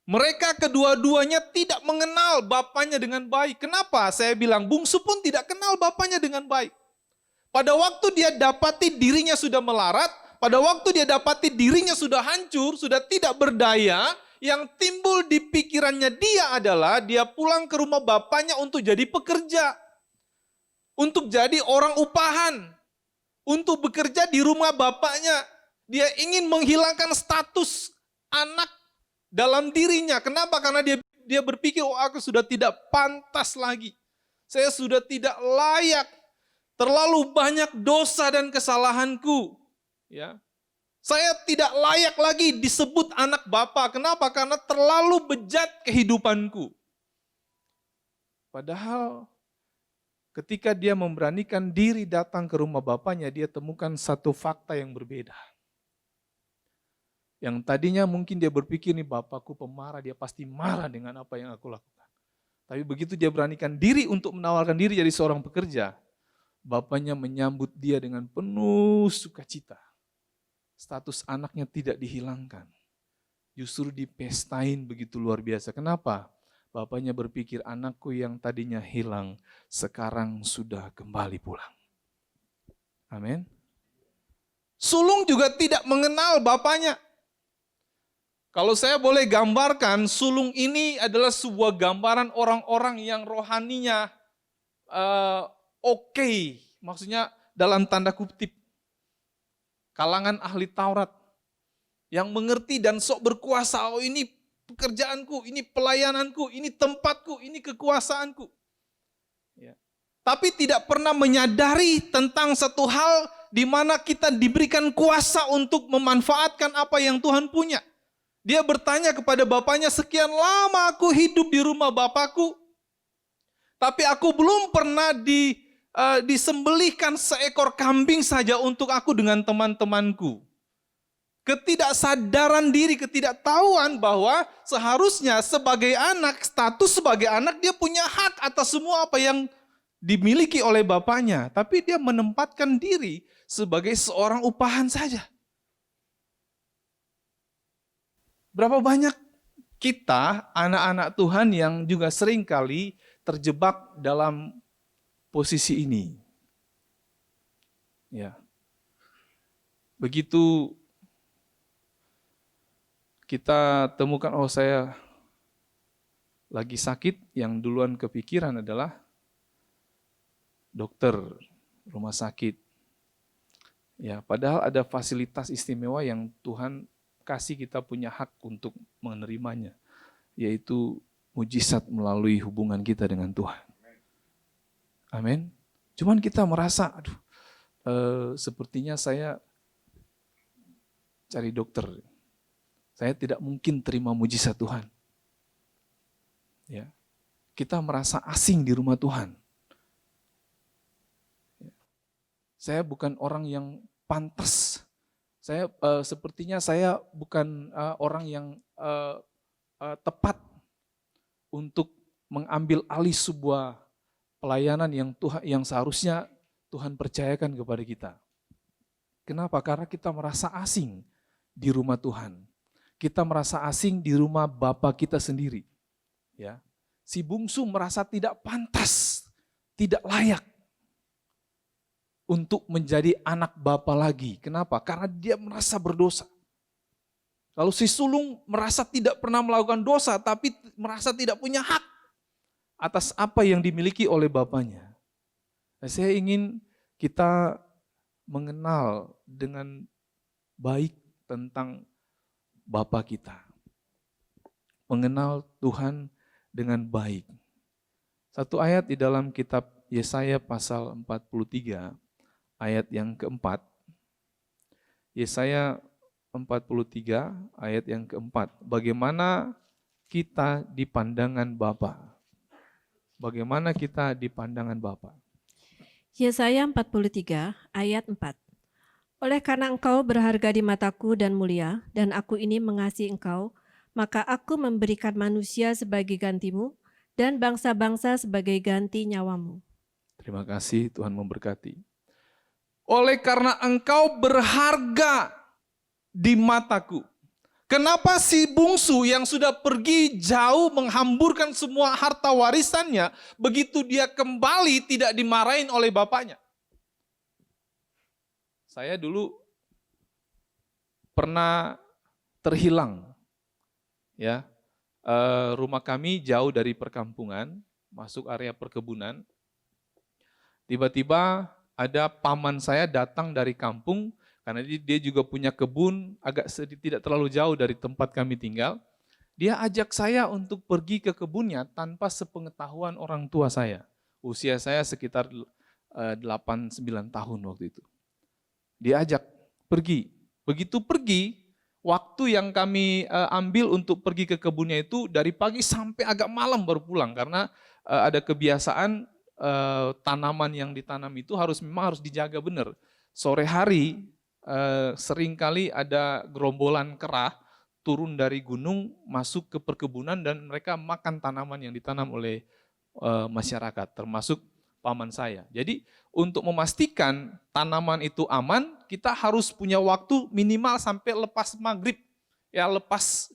mereka kedua-duanya tidak mengenal bapaknya dengan baik. Kenapa? Saya bilang bungsu pun tidak kenal bapaknya dengan baik. Pada waktu dia dapati dirinya sudah melarat, pada waktu dia dapati dirinya sudah hancur, sudah tidak berdaya, yang timbul di pikirannya dia adalah dia pulang ke rumah bapaknya untuk jadi pekerja. Untuk jadi orang upahan. Untuk bekerja di rumah bapaknya. Dia ingin menghilangkan status anak dalam dirinya. Kenapa? Karena dia berpikir, oh aku sudah tidak pantas lagi. Saya sudah tidak layak. Terlalu banyak dosa dan kesalahanku. Ya. Saya tidak layak lagi disebut anak Bapa. Kenapa? Karena terlalu bejat kehidupanku. Padahal ketika dia memberanikan diri datang ke rumah bapaknya, dia temukan satu fakta yang berbeda. Yang tadinya mungkin dia berpikir, nih bapakku pemarah, dia pasti marah dengan apa yang aku lakukan. Tapi begitu dia beranikan diri untuk menawarkan diri jadi seorang pekerja, bapaknya menyambut dia dengan penuh sukacita. Status anaknya tidak dihilangkan. Justru dipestain begitu luar biasa. Kenapa? Bapaknya berpikir anakku yang tadinya hilang, sekarang sudah kembali pulang. Amin. Sulung juga tidak mengenal bapaknya. Kalau saya boleh gambarkan, sulung ini adalah sebuah gambaran orang-orang yang rohaninya oke. Maksudnya dalam tanda kutip. Kalangan ahli Taurat. Yang mengerti dan sok berkuasa. Oh ini pekerjaanku, ini pelayananku, ini tempatku, ini kekuasaanku. Ya. Tapi tidak pernah menyadari tentang satu hal di mana kita diberikan kuasa untuk memanfaatkan apa yang Tuhan punya. Dia bertanya kepada bapaknya, sekian lama aku hidup di rumah bapakku, tapi aku belum pernah disembelihkan seekor kambing saja untuk aku dengan teman-temanku. Ketidaksadaran diri, ketidaktahuan bahwa seharusnya sebagai anak, status sebagai anak, dia punya hak atas semua apa yang dimiliki oleh bapaknya. Tapi dia menempatkan diri sebagai seorang upahan saja. Berapa banyak kita, anak-anak Tuhan yang juga seringkali terjebak dalam posisi ini. Ya. Begitu kita temukan, oh saya lagi sakit, yang duluan kepikiran adalah dokter, rumah sakit. Ya, padahal ada fasilitas istimewa yang Tuhan kasih kita punya hak untuk menerimanya, yaitu mujizat melalui hubungan kita dengan Tuhan. Amin. Cuman kita merasa, sepertinya saya cari dokter. Saya tidak mungkin terima mujizat Tuhan. Ya. Kita merasa asing di rumah Tuhan. Ya. Saya bukan orang yang pantas. Sepertinya saya bukan orang yang tepat untuk mengambil alih sebuah pelayanan yang seharusnya Tuhan percayakan kepada kita. Kenapa? Karena kita merasa asing di rumah Tuhan. Kita merasa asing di rumah Bapa kita sendiri. Ya. Si bungsu merasa tidak pantas, tidak layak untuk menjadi anak Bapa lagi. Kenapa? Karena dia merasa berdosa. Lalu si sulung merasa tidak pernah melakukan dosa, tapi merasa tidak punya hak atas apa yang dimiliki oleh bapaknya. Nah, saya ingin kita mengenal dengan baik tentang Bapa kita. Mengenal Tuhan dengan baik. Satu ayat di dalam kitab Yesaya pasal 43, ayat yang keempat. Yesaya 43 ayat yang keempat. Bagaimana kita di pandangan Bapa? Bagaimana kita di pandangan Bapa? Yesaya 43 ayat 4. Oleh karena engkau berharga di mataku dan mulia, dan aku ini mengasihi engkau, maka aku memberikan manusia sebagai gantimu, dan bangsa-bangsa sebagai ganti nyawamu. Terima kasih, Tuhan memberkati. Oleh karena engkau berharga di mataku. Kenapa si bungsu yang sudah pergi jauh menghamburkan semua harta warisannya, begitu dia kembali tidak dimarahin oleh bapaknya? Saya dulu pernah terhilang. Ya, rumah kami jauh dari perkampungan, masuk area perkebunan. Tiba-tiba ada paman saya datang dari kampung, karena dia juga punya kebun agak tidak terlalu jauh dari tempat kami tinggal. Dia ajak saya untuk pergi ke kebunnya tanpa sepengetahuan orang tua saya. Usia saya sekitar 8-9 tahun waktu itu. Dia ajak pergi. Begitu pergi, waktu yang kami ambil untuk pergi ke kebunnya itu dari pagi sampai agak malam baru pulang. Karena ada kebiasaan tanaman yang ditanam itu memang harus dijaga benar. Sore hari seringkali ada gerombolan kera turun dari gunung masuk ke perkebunan dan mereka makan tanaman yang ditanam oleh masyarakat, termasuk paman saya. Jadi untuk memastikan tanaman itu aman, kita harus punya waktu minimal sampai lepas maghrib. Ya lepas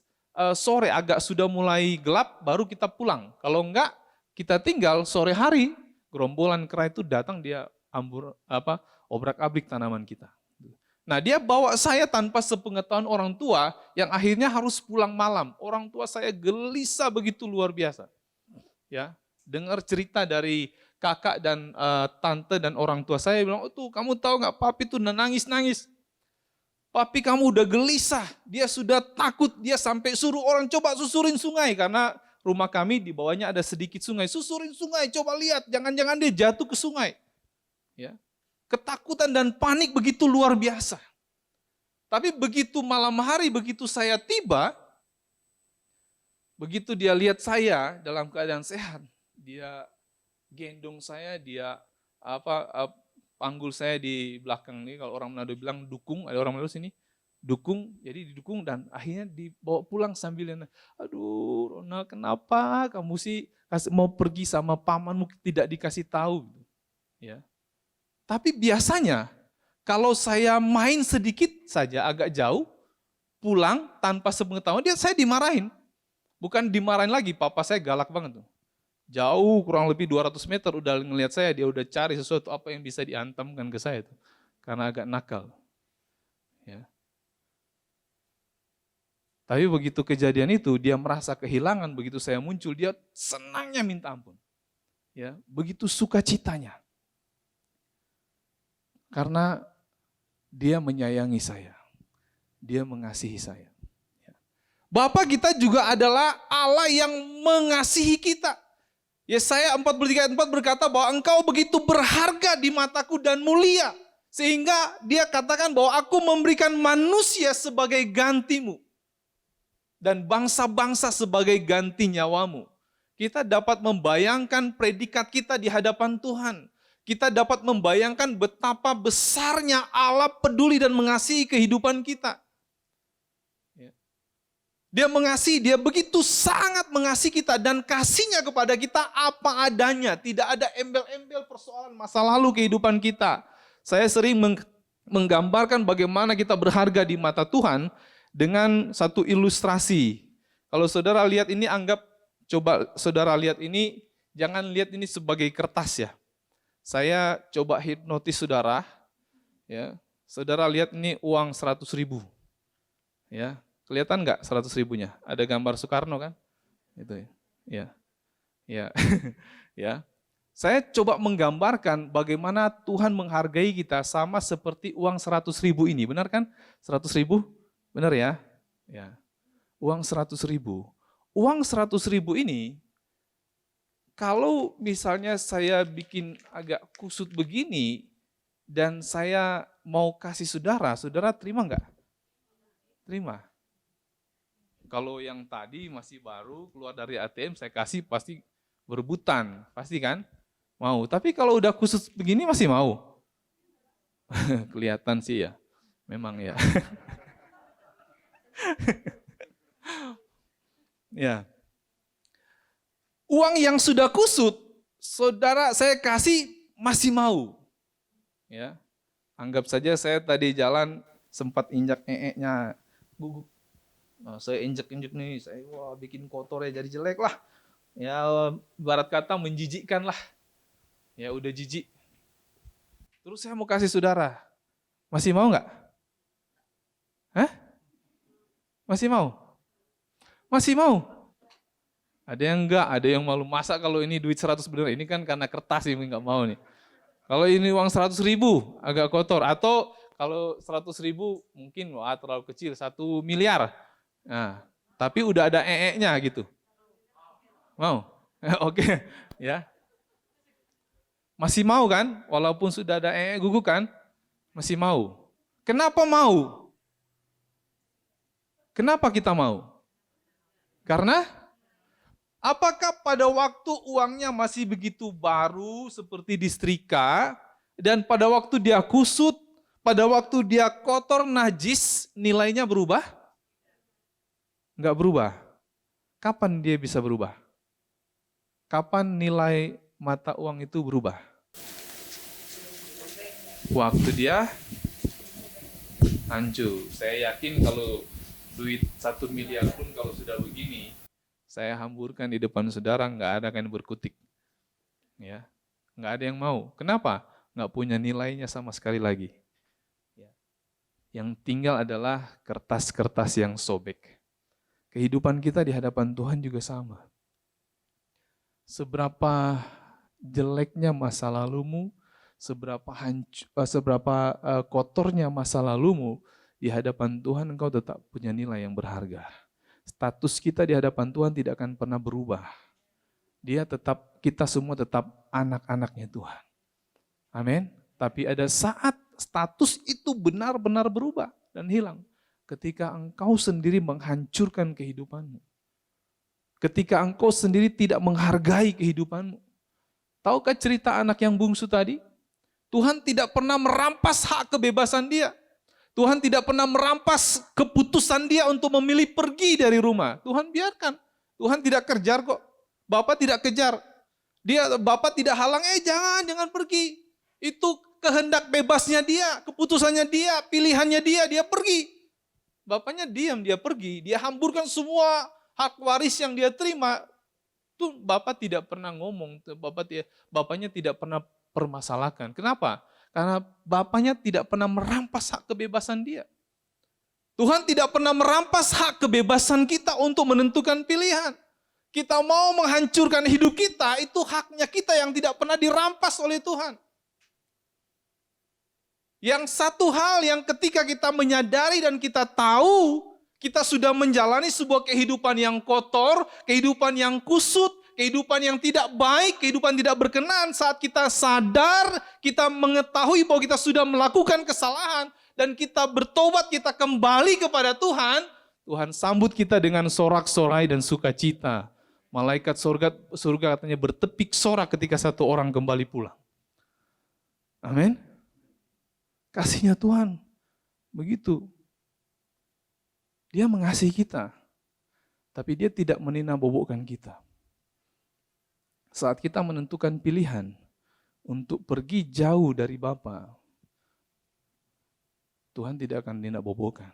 sore agak sudah mulai gelap baru kita pulang. Kalau enggak kita tinggal sore hari, gerombolan kera itu datang dia obrak-abrik tanaman kita. Nah dia bawa saya tanpa sepengetahuan orang tua yang akhirnya harus pulang malam. Orang tua saya gelisah begitu luar biasa. Ya, dengar cerita dari kakak dan tante dan orang tua saya bilang, "Oh tuh kamu tahu nggak papi tuh nangis-nangis. Papi kamu udah gelisah, dia sudah takut, dia sampai suruh orang coba susurin sungai karena rumah kami di bawahnya ada sedikit sungai. Susurin sungai, coba lihat, jangan-jangan dia jatuh ke sungai." Ya. Ketakutan dan panik begitu luar biasa. Tapi begitu malam hari, begitu saya tiba, begitu dia lihat saya dalam keadaan sehat, dia gendong saya, dia panggul saya di belakang ini, kalau orang Manado bilang dukung, ada orang Manado sini, dukung, jadi didukung dan akhirnya dibawa pulang sambil, "Aduh Ronald, kenapa kamu sih mau pergi sama pamanmu tidak dikasih tahu?" Ya. Tapi biasanya kalau saya main sedikit saja agak jauh, pulang tanpa sepengetahuan saya dimarahin. Bukan dimarahin lagi, papa saya galak banget tuh. Jauh kurang lebih 200 meter udah ngelihat saya, dia udah cari sesuatu apa yang bisa diantamkan ke saya tuh. Karena agak nakal. Ya. Tapi begitu kejadian itu dia merasa kehilangan, begitu saya muncul dia senangnya minta ampun. Ya, begitu sukacitanya. Karena dia menyayangi saya. Dia mengasihi saya. Bapa kita juga adalah Allah yang mengasihi kita. Yesaya 43 ayat 4 berkata bahwa engkau begitu berharga di mataku dan mulia. Sehingga dia katakan bahwa aku memberikan manusia sebagai gantimu. Dan bangsa-bangsa sebagai ganti nyawamu. Kita dapat membayangkan predikat kita di hadapan Tuhan. Kita dapat membayangkan betapa besarnya Allah peduli dan mengasihi kehidupan kita. Dia mengasihi, dia begitu sangat mengasihi kita dan kasihnya kepada kita apa adanya. Tidak ada embel-embel persoalan masa lalu kehidupan kita. Saya sering menggambarkan bagaimana kita berharga di mata Tuhan dengan satu ilustrasi. Kalau saudara lihat ini, coba saudara lihat ini, jangan lihat ini sebagai kertas ya. Saya coba hipnotis saudara, ya. Saudara lihat ini uang 100.000, ya. Kelihatan nggak 100.000-nya? Ada gambar Soekarno kan? Itu ya, ya, ya. Saya coba menggambarkan bagaimana Tuhan menghargai kita sama seperti uang 100.000 ini, benar kan? 100.000, benar ya? Ya. Uang 100.000. Uang 100.000 ini, kalau misalnya saya bikin agak kusut begini dan saya mau kasih saudara, saudara terima nggak? Terima. Kalau yang tadi masih baru keluar dari ATM saya kasih pasti berebutan, pasti kan? Mau. Tapi kalau udah kusut begini masih mau? Kelihatan sih ya, memang ya. Ya. Uang yang sudah kusut, saudara saya kasih masih mau. Ya. Anggap saja saya tadi jalan sempat injak nya guguk. Nah, saya injek-injek nih, saya bikin kotor ya jadi jelek lah. Ya barat kata menjijikkan lah. Ya udah jijik. Terus saya mau kasih saudara, masih mau nggak? Hah? Masih mau? Masih mau? Ada yang enggak, ada yang malu. Masa kalau ini duit 100 bener, ini kan karena kertas ini enggak mau nih. Kalau ini uang 100.000 agak kotor, atau kalau 100.000 mungkin terlalu kecil, 1 miliar. Nah, tapi udah ada nya gitu. Mau? Oke, ya. Masih mau kan? Walaupun sudah ada guguk kan? Masih mau. Kenapa mau? Kenapa kita mau? Karena apakah pada waktu uangnya masih begitu baru seperti disetrika dan pada waktu dia kusut, pada waktu dia kotor, najis, nilainya berubah? Enggak berubah. Kapan dia bisa berubah? Kapan nilai mata uang itu berubah? Waktu dia hancur. Saya yakin kalau duit 1 miliar pun kalau sudah begini, saya hamburkan di depan saudara, nggak ada kan berkutik. Ya, nggak ada yang mau. Kenapa? Nggak punya nilainya sama sekali lagi. Ya. Yang tinggal adalah kertas-kertas yang sobek. Kehidupan kita di hadapan Tuhan juga sama. Seberapa jeleknya masa lalumu, seberapa kotornya masa lalumu, di hadapan Tuhan engkau tetap punya nilai yang berharga. Status kita di hadapan Tuhan tidak akan pernah berubah. Kita semua tetap anak-anaknya Tuhan. Amin. Tapi ada saat status itu benar-benar berubah dan hilang. Ketika engkau sendiri menghancurkan kehidupanmu. Ketika engkau sendiri tidak menghargai kehidupanmu. Tahukah cerita anak yang bungsu tadi? Tuhan tidak pernah merampas hak kebebasan dia. Tuhan tidak pernah merampas keputusan dia untuk memilih pergi dari rumah. Tuhan biarkan. Tuhan tidak kejar kok. Bapak tidak kejar. Bapak tidak halang, jangan pergi. Itu kehendak bebasnya dia, keputusannya dia, pilihannya dia pergi. Bapaknya diam, dia pergi. Dia hamburkan semua hak waris yang dia terima. Tuh Bapak tidak pernah ngomong, bapaknya tidak pernah permasalahkan. Kenapa? Karena bapaknya tidak pernah merampas hak kebebasan dia. Tuhan tidak pernah merampas hak kebebasan kita untuk menentukan pilihan. Kita mau menghancurkan hidup kita, itu haknya kita yang tidak pernah dirampas oleh Tuhan. Yang satu hal yang ketika kita menyadari dan kita tahu, kita sudah menjalani sebuah kehidupan yang kotor, kehidupan yang kusut, kehidupan yang tidak baik, kehidupan tidak berkenan. Saat kita sadar, kita mengetahui bahwa kita sudah melakukan kesalahan dan kita bertobat, kita kembali kepada Tuhan, Tuhan sambut kita dengan sorak-sorai dan sukacita. Malaikat surga katanya bertepik sorak ketika satu orang kembali pulang. Amin. Kasihnya Tuhan begitu. Dia mengasihi kita, tapi dia tidak menina-bobokkan kita. Saat kita menentukan pilihan untuk pergi jauh dari Bapa, Tuhan tidak akan tindak bobokan.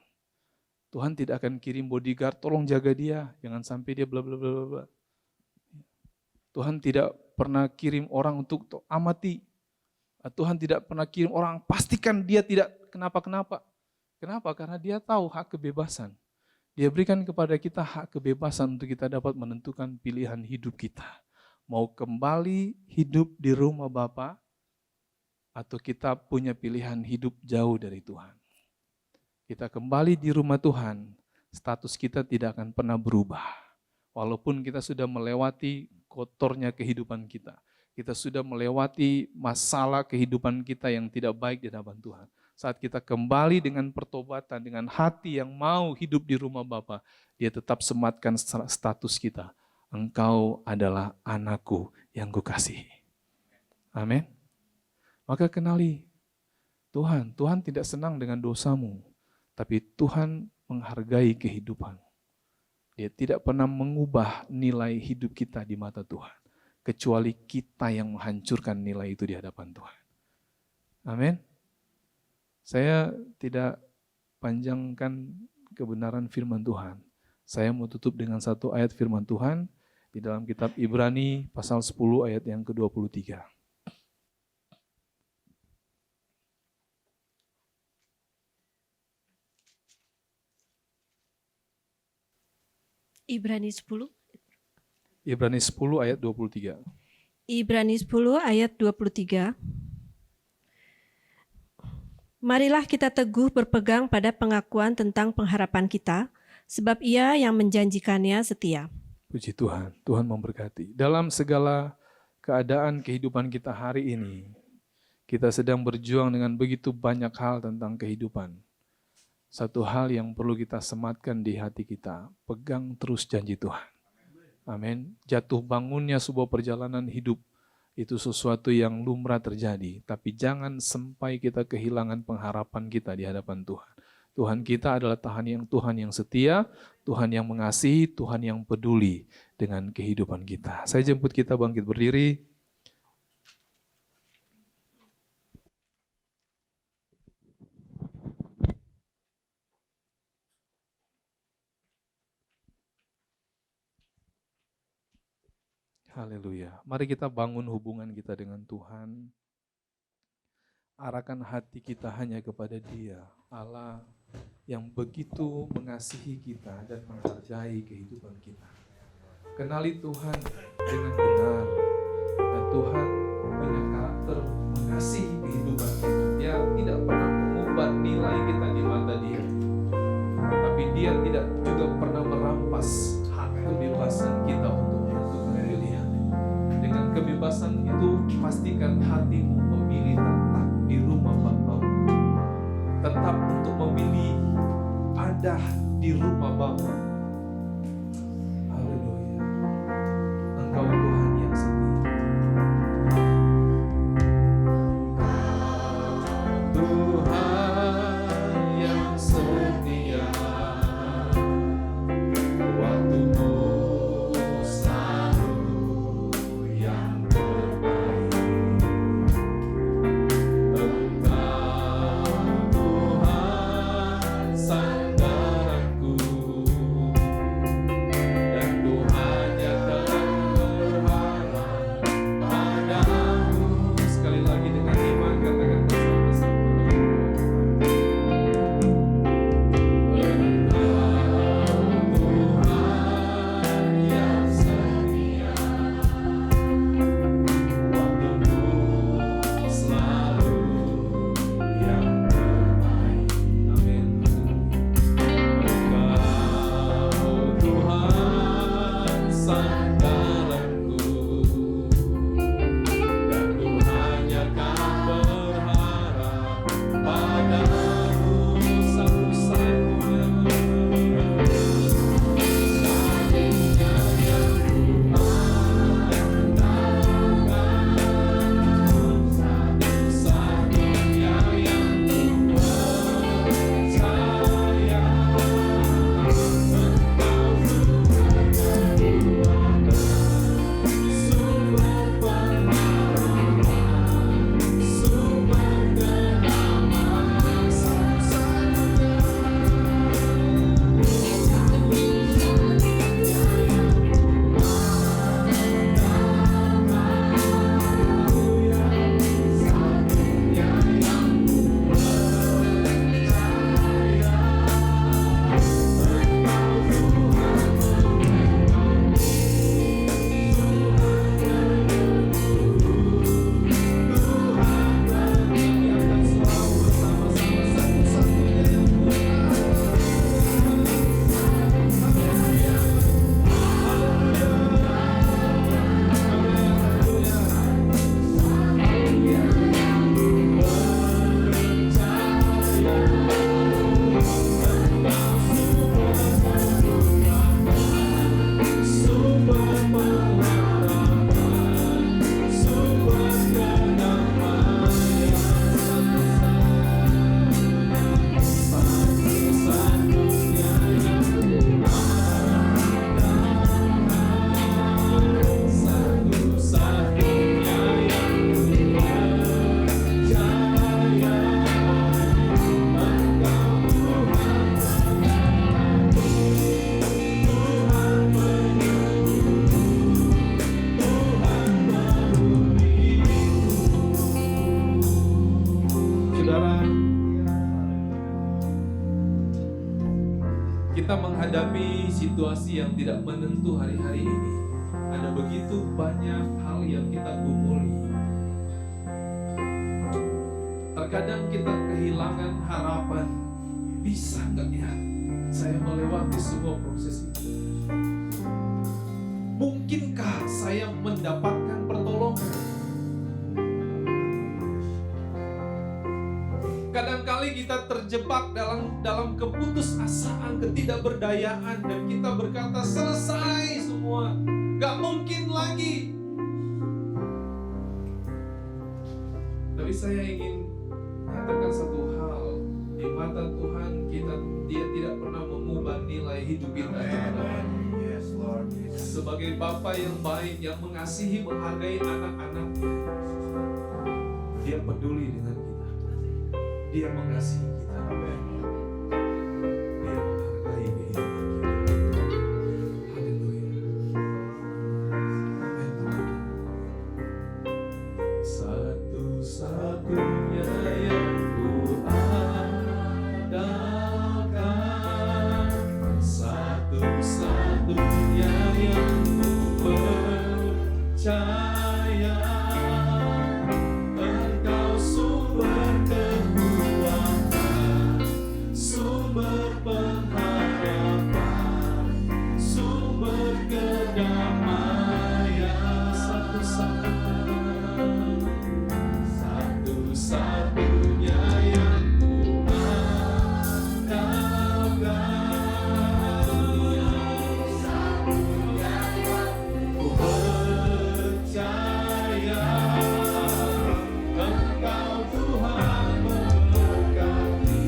Tuhan tidak akan kirim bodyguard, tolong jaga dia, jangan sampai dia bla bla bla bla. Tuhan tidak pernah kirim orang untuk amati. Tuhan tidak pernah kirim orang, pastikan dia tidak kenapa-kenapa. Kenapa? Karena dia tahu hak kebebasan. Dia berikan kepada kita hak kebebasan untuk kita dapat menentukan pilihan hidup kita. Mau kembali hidup di rumah Bapa, atau kita punya pilihan hidup jauh dari Tuhan. Kita kembali di rumah Tuhan, status kita tidak akan pernah berubah. Walaupun kita sudah melewati kotornya kehidupan kita. Kita sudah melewati masalah kehidupan kita yang tidak baik di hadapan Tuhan. Saat kita kembali dengan pertobatan, dengan hati yang mau hidup di rumah Bapa, Dia tetap sematkan status kita. Engkau adalah anakku yang kukasihi. Amin. Maka kenali Tuhan. Tuhan tidak senang dengan dosamu, tapi Tuhan menghargai kehidupan. Dia tidak pernah mengubah nilai hidup kita di mata Tuhan, kecuali kita yang menghancurkan nilai itu di hadapan Tuhan. Amin. Saya tidak panjangkan kebenaran firman Tuhan. Saya mau tutup dengan satu ayat firman Tuhan di dalam kitab Ibrani pasal 10 ayat yang ke-23. Ibrani 10. Ibrani 10 ayat 23. Ibrani 10 ayat 23. Marilah kita teguh berpegang pada pengakuan tentang pengharapan kita, sebab Ia yang menjanjikannya setia. Puji Tuhan, Tuhan memberkati. Dalam segala keadaan kehidupan kita hari ini, kita sedang berjuang dengan begitu banyak hal tentang kehidupan. Satu hal yang perlu kita sematkan di hati kita, pegang terus janji Tuhan. Amin. Jatuh bangunnya sebuah perjalanan hidup itu sesuatu yang lumrah terjadi, tapi jangan sampai kita kehilangan pengharapan kita di hadapan Tuhan. Tuhan kita adalah Tuhan yang setia, Tuhan yang mengasihi, Tuhan yang peduli dengan kehidupan kita. Saya jemput kita bangkit berdiri. Haleluya. Mari kita bangun hubungan kita dengan Tuhan. Arahkan hati kita hanya kepada Dia, Allah yang begitu mengasihi kita dan menghargai kehidupan kita. Kenali Tuhan dengan benar. Dan Tuhan punya karakter mengasihi kehidupan kita. Dia tidak pernah mengubah nilai kita di mata Dia. Tapi Dia tidak juga pernah merampas hak kebebasan kita untuk menentukan pilihan. Dengan kebebasan itu, pastikan hatimu memilih tetap di rumah Bapa. Tetap untuk memilih ada di rumah Bapa. Haleluya. Engkau Tuhan yang setia. Tuhan yang setia. Waktumu selalu yang terbaik. Engkau Tuhan sandaranku. menghadapi situasi yang tidak menentu hari-hari ini, ada begitu banyak hal yang kita gumuli. Terkadang kita kehilangan harapan. Bisa nggak ya saya melewati semua proses itu? Mungkinkah saya mendapatkan pertolongan? Kadangkali kita terjebak dalam keputusasaan, ketidakberdayaan, dan kita berkata selesai semua, gak mungkin lagi. Tapi saya ingin mengatakan satu hal, di mata Tuhan Dia tidak pernah mengubah nilai hidup kita. Sebagai Bapa yang baik, yang mengasihi, menghargai anak-anaknya, Dia peduli dengan kita. Dia mengasihi kita. Dia menghargai kehidupan kita. Haleluya. Amin. Satu-satunya yang ku andalkan, satu-satunya yang ku percaya, Engkau sumber kekuatan, sumber pengharapan, sumber kedamaian. Satu-satunya yang ku andalkan, ku percaya Engkau Tuhan memberkati,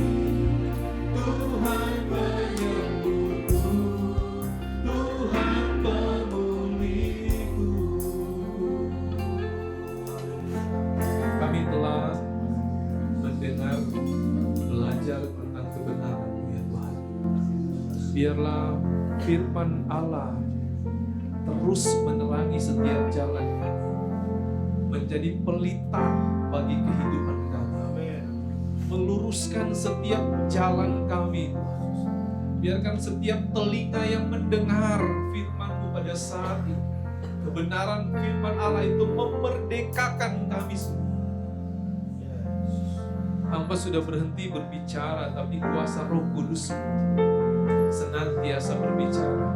Tuhan penyembuhku, Tuhan pemulihku. Kami telah mendengar, belajar tentang kebenaran-Mu ya Tuhan. Biarlah firman Allah terus menerangi setiap jalan kami, menjadi pelita bagi kehidupan kami, meluruskan setiap jalan kami Tuhan. Biarkan setiap telinga yang mendengar firman-Mu pada saat ini, kebenaran firman Allah itu memerdekakan kami semua. Hamba sudah berhenti berbicara, tapi kuasa Roh Kudus senantiasa berbicara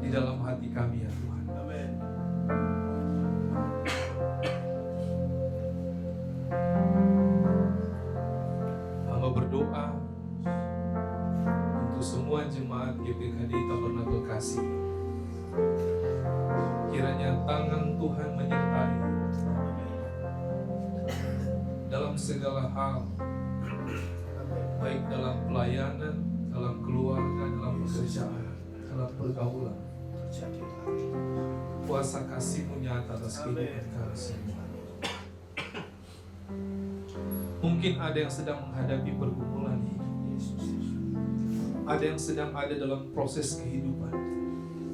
di dalam hati kami ya Tuhan. Hamba berdoa untuk semua jemaat GPKD Tabernakel Kasih. Kiranya tangan Tuhan menyertai dalam segala hal, baik dalam pelayanan, dalam keluarga, dalam pekerjaan, dalam pergaulan. Kuasa kasih-Mu nyata atas kehidupan kami semua. Mungkin ada yang sedang menghadapi pergumulan hidup, ada yang sedang ada dalam proses kehidupan,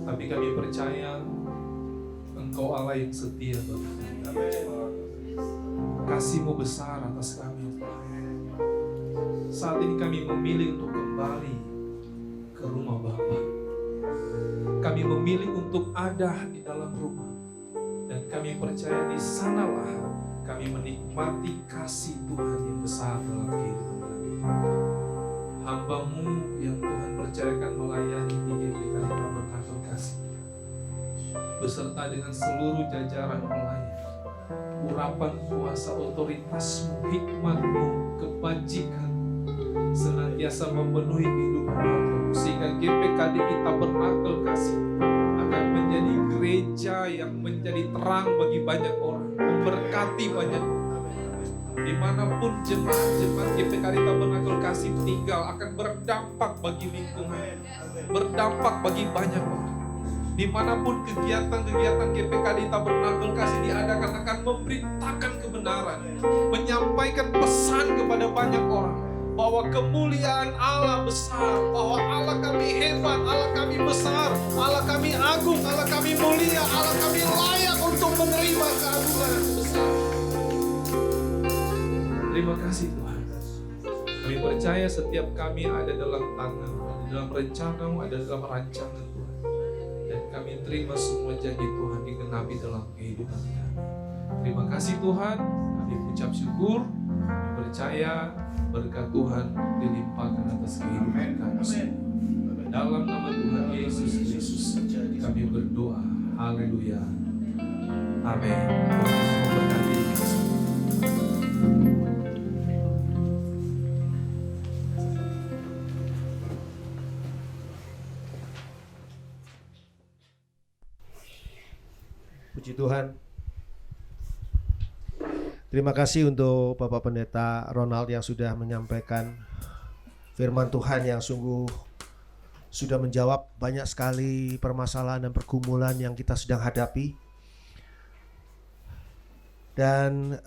tapi kami percaya Engkau Allah yang setia bagi kami. Kasih-Mu besar atas kami. Saat ini kami memilih untuk kembali ke rumah Bapa. Kami memilih untuk ada di dalam rumah, dan kami percaya di sanalah kami menikmati kasih Tuhan yang besar dalam kehidupan kami. Hamba-Mu yang Tuhan percayakan melayani di GPKD Tabernakel Kasih, beserta dengan seluruh jajaran pelayan, urapan kuasa otoritas-Mu, hikmat-Mu, kebajikan senantiasa memenuhi kehidupan hamba, sehingga GPKD Tabernakel Kasih akan menjadi gereja yang menjadi terang bagi banyak orang, memberkati banyak orang. Dimanapun jemaat-jemaat GPKD Tabernakel Kasih tinggal akan berdampak bagi lingkungan, berdampak bagi banyak orang. Dimanapun kegiatan-kegiatan GPKD Tabernakel Kasih diadakan akan memberitakan kebenaran, menyampaikan pesan kepada banyak orang bahwa kemuliaan Allah besar, bahwa Allah kami hebat, Allah kami besar, Allah kami agung, Allah kami mulia, Allah kami layak untuk menerima keagungan yang besar. Terima kasih Tuhan. Kami percaya setiap kami ada dalam tangan, ada dalam rencana-Mu, ada dalam rancangan Tuhan. Dan kami terima semua janji Tuhan digenapi dalam kehidupan kami. Terima kasih Tuhan, kami ucap syukur, kami percaya berkat Tuhan dilimpahkan atas kehidupan kami semua. Dalam nama Tuhan Yesus Kristus kami berdoa. Haleluya. Amin. Tuhan Yesus memberkati kita semua. Puji Tuhan. Terima kasih untuk Bapak Pendeta Ronald yang sudah menyampaikan firman Tuhan yang sungguh sudah menjawab banyak sekali permasalahan dan pergumulan yang kita sedang hadapi. Dan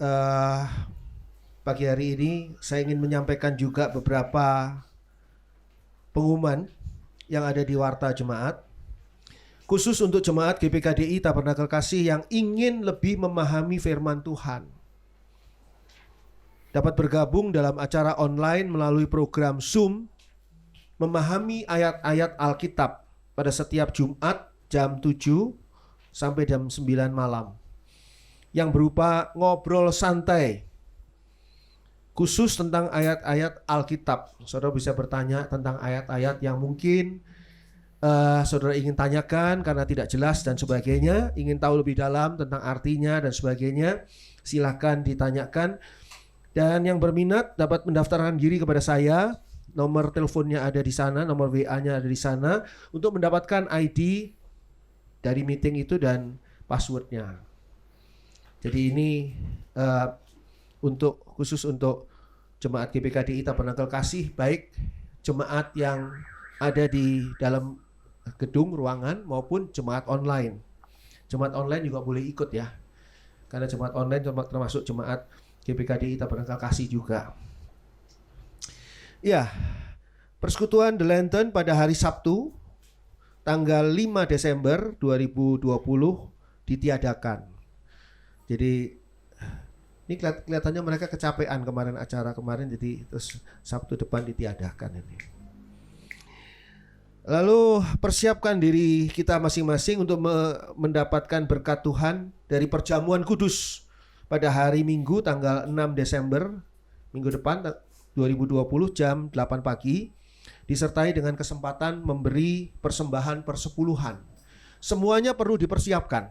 pagi hari ini saya ingin menyampaikan juga beberapa pengumuman yang ada di Warta Jemaat, khusus untuk jemaat GPKDI Tabernakel Kasih yang ingin lebih memahami firman Tuhan. Dapat bergabung dalam acara online melalui program Zoom, memahami ayat-ayat Alkitab pada setiap Jumat jam 7 sampai jam 9 malam. Yang berupa ngobrol santai khusus tentang ayat-ayat Alkitab. Saudara bisa bertanya tentang ayat-ayat yang mungkin saudara ingin tanyakan karena tidak jelas dan sebagainya, ingin tahu lebih dalam tentang artinya dan sebagainya, silakan ditanyakan. Dan yang berminat dapat mendaftarkan diri kepada saya. Nomor teleponnya ada di sana, nomor WA-nya ada di sana untuk mendapatkan ID dari meeting itu dan passwordnya. Jadi ini khusus untuk jemaat GPKDI Tabernakel Kasih, baik jemaat yang ada di dalam gedung ruangan maupun jemaat online. Jemaat online juga boleh ikut ya, karena jemaat online termasuk jemaat GPKDI Tabernakel Kasih juga. Ya, persekutuan The Lantern pada hari Sabtu tanggal 5 Desember 2020 ditiadakan. Jadi ini kelihatannya mereka kecapean kemarin acara kemarin, jadi terus Sabtu depan ditiadakan ini. Lalu persiapkan diri kita masing-masing untuk mendapatkan berkat Tuhan dari perjamuan kudus pada hari Minggu tanggal 6 Desember minggu depan 2020 jam 8 pagi, disertai dengan kesempatan memberi persembahan persepuluhan. Semuanya perlu dipersiapkan.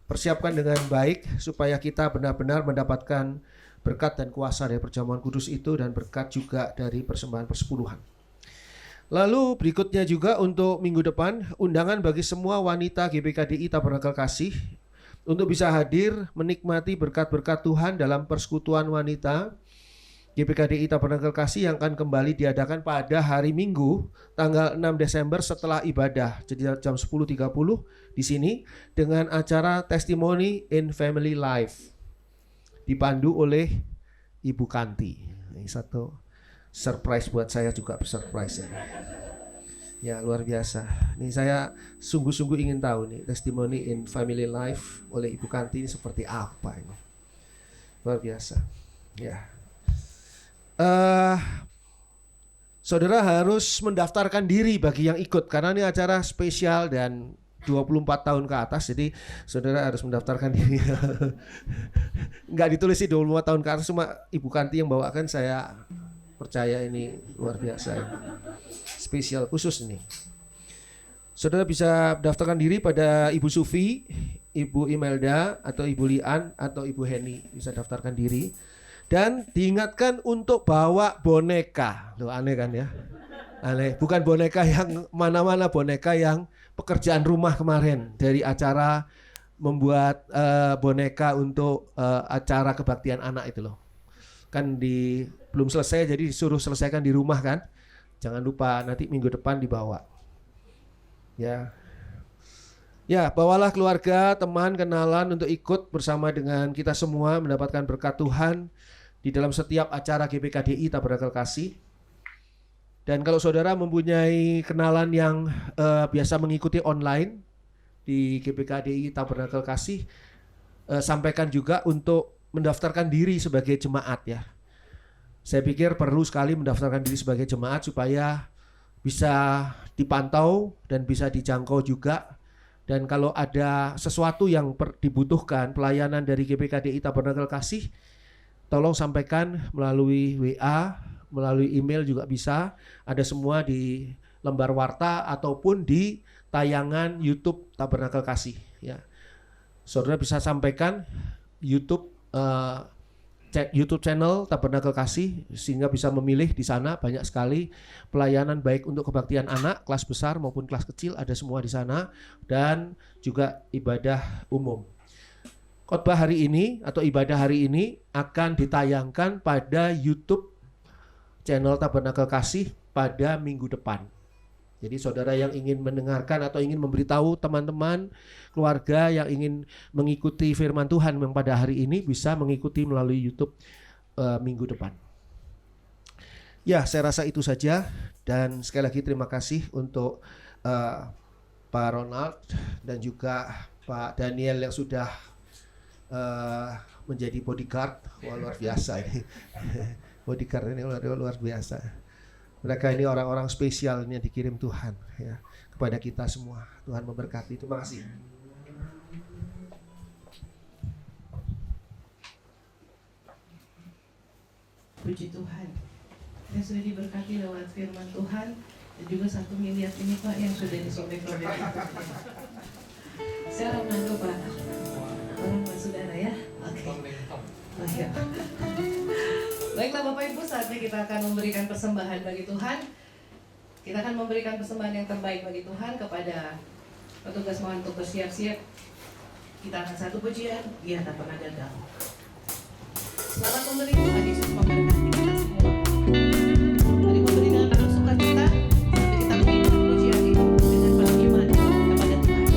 Persiapkan dengan baik supaya kita benar-benar mendapatkan berkat dan kuasa dari perjamuan kudus itu dan berkat juga dari persembahan persepuluhan. Lalu berikutnya juga untuk minggu depan, undangan bagi semua wanita GPKDI Tabernakel Kasih untuk bisa hadir menikmati berkat-berkat Tuhan dalam persekutuan wanita GPKDI Tabernakel Kasih yang akan kembali diadakan pada hari Minggu tanggal 6 Desember setelah ibadah. Jadi jam 10.30 di sini dengan acara Testimony in Family Life dipandu oleh Ibu Kanti. Ini satu surprise buat saya juga, surprise ini. Ya, luar biasa. Ini saya sungguh-sungguh ingin tahu nih Testimony in Family Life oleh Ibu Kanti ini seperti apa ini. Luar biasa. Ya. Saudara harus mendaftarkan diri bagi yang ikut karena ini acara spesial dan 24 tahun ke atas, jadi saudara harus mendaftarkan diri. Nggak ditulis sih 24 tahun ke atas, cuma Ibu Kanti yang bawakan, saya percaya ini luar biasa. Spesial khusus ini. Saudara bisa daftarkan diri pada Ibu Sufi, Ibu Imelda, atau Ibu Lian, atau Ibu Heni. Bisa daftarkan diri. Dan diingatkan untuk bawa boneka. Loh, aneh kan ya? Aneh. Bukan boneka yang mana-mana, boneka yang pekerjaan rumah kemarin dari acara membuat boneka untuk acara kebaktian anak itu loh. Kan belum selesai, jadi disuruh selesaikan di rumah kan. Jangan lupa nanti minggu depan dibawa. Ya. Ya, bawalah keluarga, teman, kenalan untuk ikut bersama dengan kita semua mendapatkan berkat Tuhan di dalam setiap acara GPKDI Tabernakel Kasih. Dan kalau saudara mempunyai kenalan yang biasa mengikuti online di GPKDI Tabernakel Kasih, sampaikan juga untuk mendaftarkan diri sebagai jemaat ya. Saya pikir perlu sekali mendaftarkan diri sebagai jemaat supaya bisa dipantau dan bisa dijangkau juga. Dan kalau ada sesuatu yang dibutuhkan pelayanan dari GPKDI Tabernakel Kasih, tolong sampaikan melalui WA, melalui email juga bisa. Ada semua di lembar warta ataupun di tayangan YouTube Tabernakel Kasih. Ya, saudara bisa sampaikan YouTube channel Tabernakel Kasih sehingga bisa memilih di sana. Banyak sekali pelayanan baik untuk kebaktian anak, kelas besar maupun kelas kecil, ada semua di sana, dan juga ibadah umum. Khotbah hari ini atau ibadah hari ini akan ditayangkan pada YouTube channel Tabernakel Kasih pada minggu depan. Jadi saudara yang ingin mendengarkan atau ingin memberitahu teman-teman, keluarga yang ingin mengikuti firman Tuhan yang pada hari ini bisa mengikuti melalui YouTube minggu depan. Ya, saya rasa itu saja, dan sekali lagi terima kasih untuk Pak Ronald dan juga Pak Daniel yang sudah menjadi bodyguard. Wah, luar biasa ini. Bodyguard ini luar biasa. Mereka ini orang-orang spesial yang dikirim Tuhan ya kepada kita semua. Tuhan memberkati. Terima kasih. Puji Tuhan. Yang sudah diberkati lewat firman Tuhan, dan juga 1 miliar ini Pak yang sudah disobek-sobek. Saya Ronaldo Pak. Orang Pak Saudara ya. Oke. Oh, ya. Baiklah Bapak Ibu, saatnya kita akan memberikan persembahan bagi Tuhan. Kita akan memberikan persembahan yang terbaik bagi Tuhan kepada petugas. Mohon untuk bersiap-siap. Kita akan satu pujian, Dia tak pernah gagal. Selamat memberi, Tuhan Yesus memberkati kita semua. Mari memberi dengan penuh sukacita sampai kita mengikat pujian ini dengan penuh iman kepada Tuhan.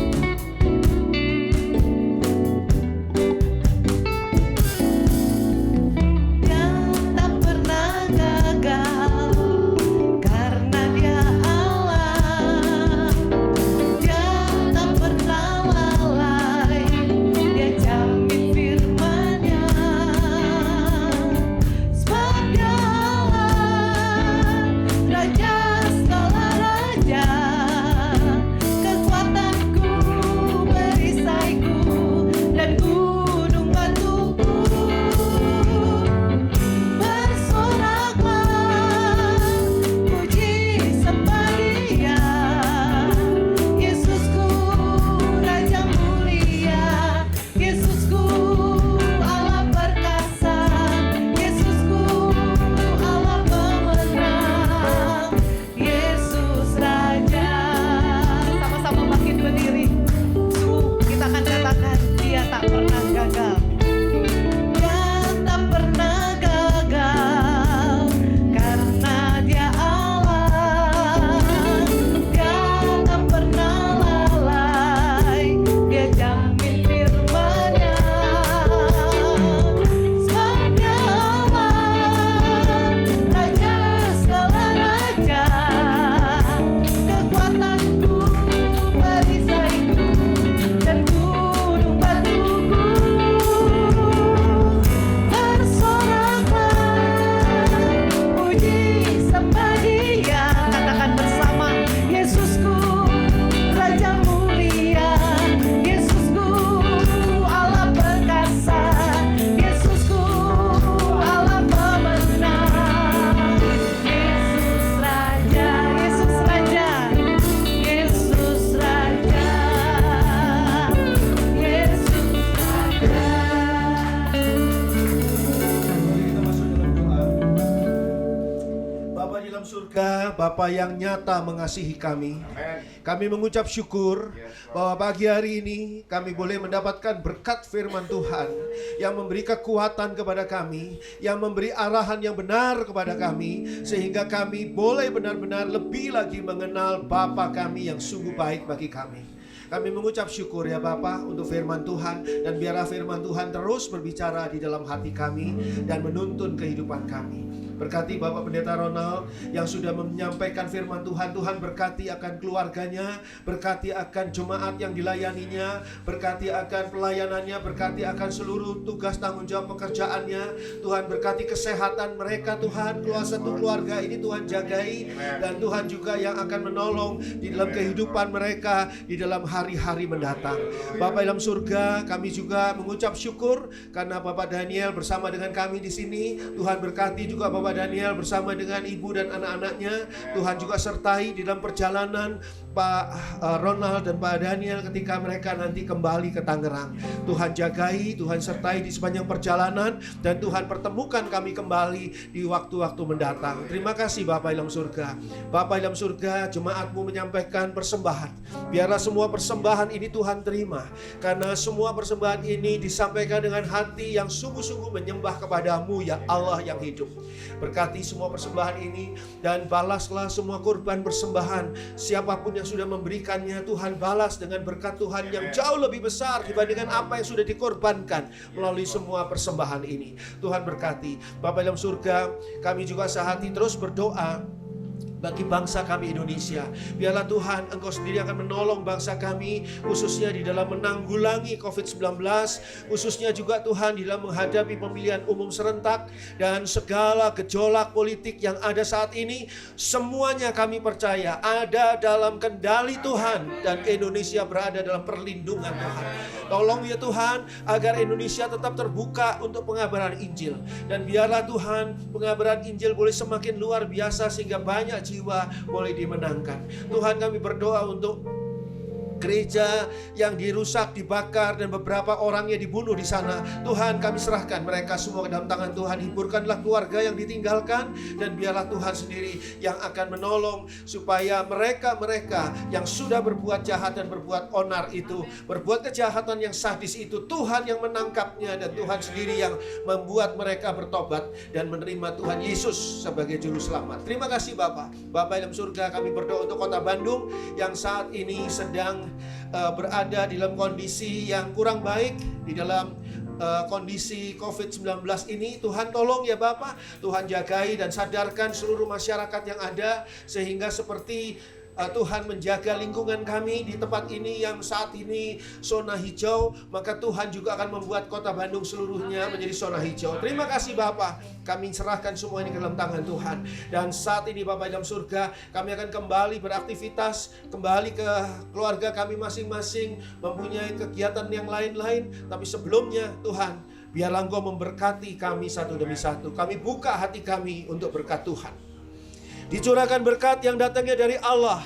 Bapa yang nyata mengasihi kami. Kami mengucap syukur bahwa pagi hari ini kami boleh mendapatkan berkat firman Tuhan yang memberi kekuatan kepada kami, yang memberi arahan yang benar kepada kami, sehingga kami boleh benar-benar lebih lagi mengenal Bapa kami yang sungguh baik bagi kami. Kami mengucap syukur ya Bapa untuk firman Tuhan, dan biarlah firman Tuhan terus berbicara di dalam hati kami dan menuntun kehidupan kami. Berkati Bapak Pendeta Ronald yang sudah menyampaikan firman Tuhan. Tuhan berkati akan keluarganya, berkati akan jemaat yang dilayaninya, berkati akan pelayanannya, berkati akan seluruh tugas tanggung jawab pekerjaannya. Tuhan berkati kesehatan mereka Tuhan. Satu keluarga ini Tuhan jagai, dan Tuhan juga yang akan menolong di dalam kehidupan mereka di dalam hari-hari mendatang. Bapak dalam surga, kami juga mengucap syukur karena Bapak Daniel bersama dengan kami di sini. Tuhan berkati juga Bapak Daniel bersama dengan ibu dan anak-anaknya. Tuhan juga sertai di dalam perjalanan Pak Ronald dan Pak Daniel ketika mereka nanti kembali ke Tangerang. Tuhan jagai, Tuhan sertai di sepanjang perjalanan, dan Tuhan pertemukan kami kembali di waktu-waktu mendatang. Terima kasih Bapak dalam surga. Bapak dalam surga, jemaat-Mu menyampaikan persembahan. Biarlah semua persembahan ini Tuhan terima, karena semua persembahan ini disampaikan dengan hati yang sungguh-sungguh menyembah kepada-Mu ya Allah yang hidup. Berkati semua persembahan ini, dan balaslah semua korban persembahan. Siapapun yang sudah memberikannya, Tuhan balas dengan berkat Tuhan yang jauh lebih besar dibandingkan apa yang sudah dikorbankan melalui semua persembahan ini. Tuhan berkati. Bapa dalam surga, kami juga sehati terus berdoa bagi bangsa kami Indonesia. Biarlah Tuhan Engkau sendiri akan menolong bangsa kami, khususnya di dalam menanggulangi COVID-19, khususnya juga Tuhan di dalam menghadapi pemilihan umum serentak dan segala gejolak politik yang ada saat ini. Semuanya kami percaya ada dalam kendali Tuhan, dan Indonesia berada dalam perlindungan Tuhan. Tolong ya Tuhan, agar Indonesia tetap terbuka untuk pengabaran Injil, dan biarlah Tuhan pengabaran Injil boleh semakin luar biasa sehingga banyak jiwa boleh dimenangkan. Tuhan, kami berdoa untuk gereja yang dirusak, dibakar, dan beberapa orangnya dibunuh di sana. Tuhan, kami serahkan mereka semua ke dalam tangan Tuhan. Hiburkanlah keluarga yang ditinggalkan, dan biarlah Tuhan sendiri yang akan menolong supaya mereka-mereka yang sudah berbuat jahat dan berbuat onar itu, berbuat kejahatan yang sadis itu, Tuhan yang menangkapnya, dan Tuhan sendiri yang membuat mereka bertobat dan menerima Tuhan Yesus sebagai juru selamat. Terima kasih Bapa. Bapa dalam surga, kami berdoa untuk Kota Bandung yang saat ini sedang berada di dalam kondisi yang kurang baik, di dalam kondisi COVID-19 ini. Tuhan tolong ya Bapa, Tuhan jagai dan sadarkan seluruh masyarakat yang ada, sehingga seperti Tuhan menjaga lingkungan kami di tempat ini yang saat ini zona hijau, maka Tuhan juga akan membuat Kota Bandung seluruhnya menjadi zona hijau. Terima kasih Bapa, kami serahkan semua ini ke dalam tangan Tuhan. Dan saat ini Bapa dalam surga, kami akan kembali beraktivitas, kembali ke keluarga kami masing-masing, mempunyai kegiatan yang lain-lain. Tapi sebelumnya Tuhan, biarlah Engkau memberkati kami satu demi satu. Kami buka hati kami untuk berkat Tuhan. Dicurahkan berkat yang datangnya dari Allah,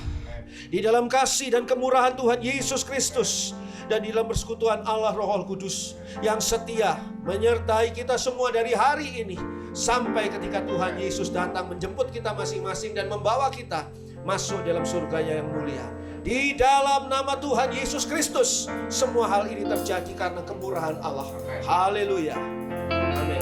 di dalam kasih dan kemurahan Tuhan Yesus Kristus, dan di dalam persekutuan Allah Roh Kudus yang setia menyertai kita semua dari hari ini sampai ketika Tuhan Yesus datang menjemput kita masing-masing dan membawa kita masuk dalam surganya yang mulia. Di dalam nama Tuhan Yesus Kristus, semua hal ini terjadi karena kemurahan Allah. Haleluya. Amin.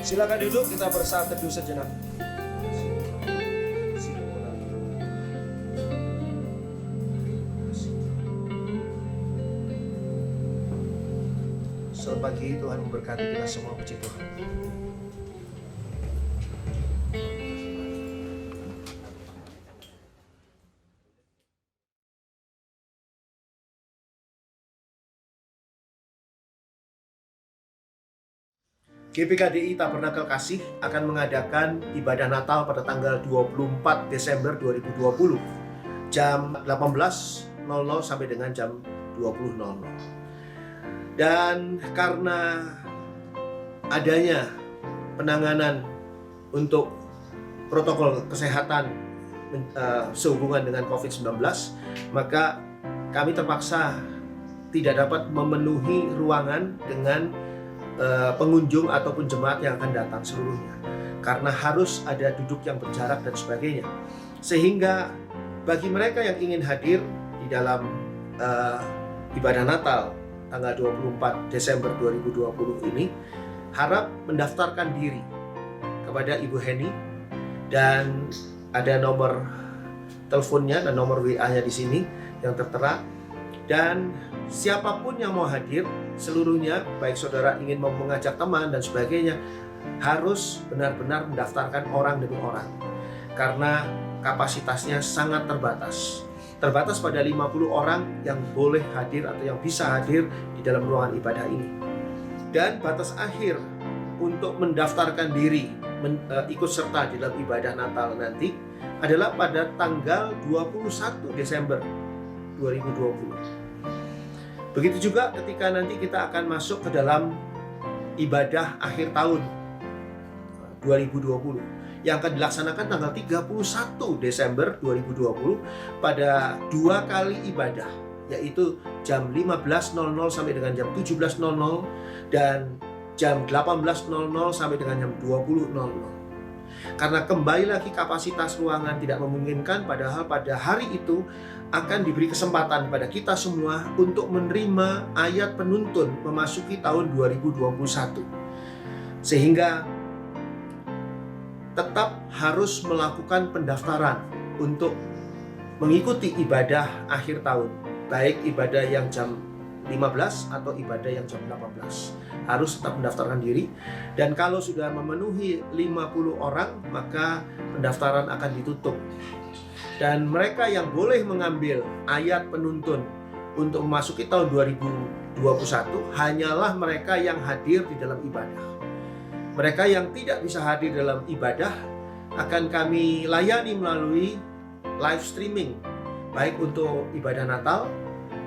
Silakan duduk, kita bersaat teduh sejenak. Selamat pagi, Tuhan memberkati kita semua, puji Tuhan. GPKDI Tabernakel Kasih akan mengadakan ibadah Natal pada tanggal 24 Desember 2020 jam 18.00 sampai dengan jam 20.00. Dan karena adanya penanganan untuk protokol kesehatan sehubungan dengan COVID-19, maka kami terpaksa tidak dapat memenuhi ruangan dengan pengunjung ataupun jemaat yang akan datang seluruhnya, karena harus ada duduk yang berjarak dan sebagainya. Sehingga bagi mereka yang ingin hadir di dalam ibadah Natal tanggal 24 Desember 2020 ini, harap mendaftarkan diri kepada Ibu Heni, dan ada nomor teleponnya dan nomor WA-nya di sini yang tertera. Dan siapapun yang mau hadir, seluruhnya, baik saudara ingin mau mengajak teman dan sebagainya, harus benar-benar mendaftarkan orang demi orang, karena kapasitasnya sangat terbatas. Terbatas pada 50 orang yang boleh hadir atau yang bisa hadir di dalam ruangan ibadah ini. Dan batas akhir untuk mendaftarkan diri ikut serta di dalam ibadah Natal nanti adalah pada tanggal 21 Desember 2020. Begitu juga ketika nanti kita akan masuk ke dalam ibadah akhir tahun 2020 yang akan dilaksanakan tanggal 31 Desember 2020 pada 2 kali ibadah, yaitu jam 15.00 sampai dengan jam 17.00 dan jam 18.00 sampai dengan jam 20.00. Karena kembali lagi kapasitas ruangan tidak memungkinkan, padahal pada hari itu akan diberi kesempatan pada kita semua untuk menerima ayat penuntun memasuki tahun 2021. Sehingga tetap harus melakukan pendaftaran untuk mengikuti ibadah akhir tahun, baik ibadah yang jam 15 atau ibadah yang jam 18. Harus tetap mendaftarkan diri, dan kalau sudah memenuhi 50 orang maka pendaftaran akan ditutup. Dan mereka yang boleh mengambil ayat penuntun untuk memasuki tahun 2021 hanyalah mereka yang hadir di dalam ibadah. Mereka yang tidak bisa hadir dalam ibadah akan kami layani melalui live streaming, baik untuk ibadah Natal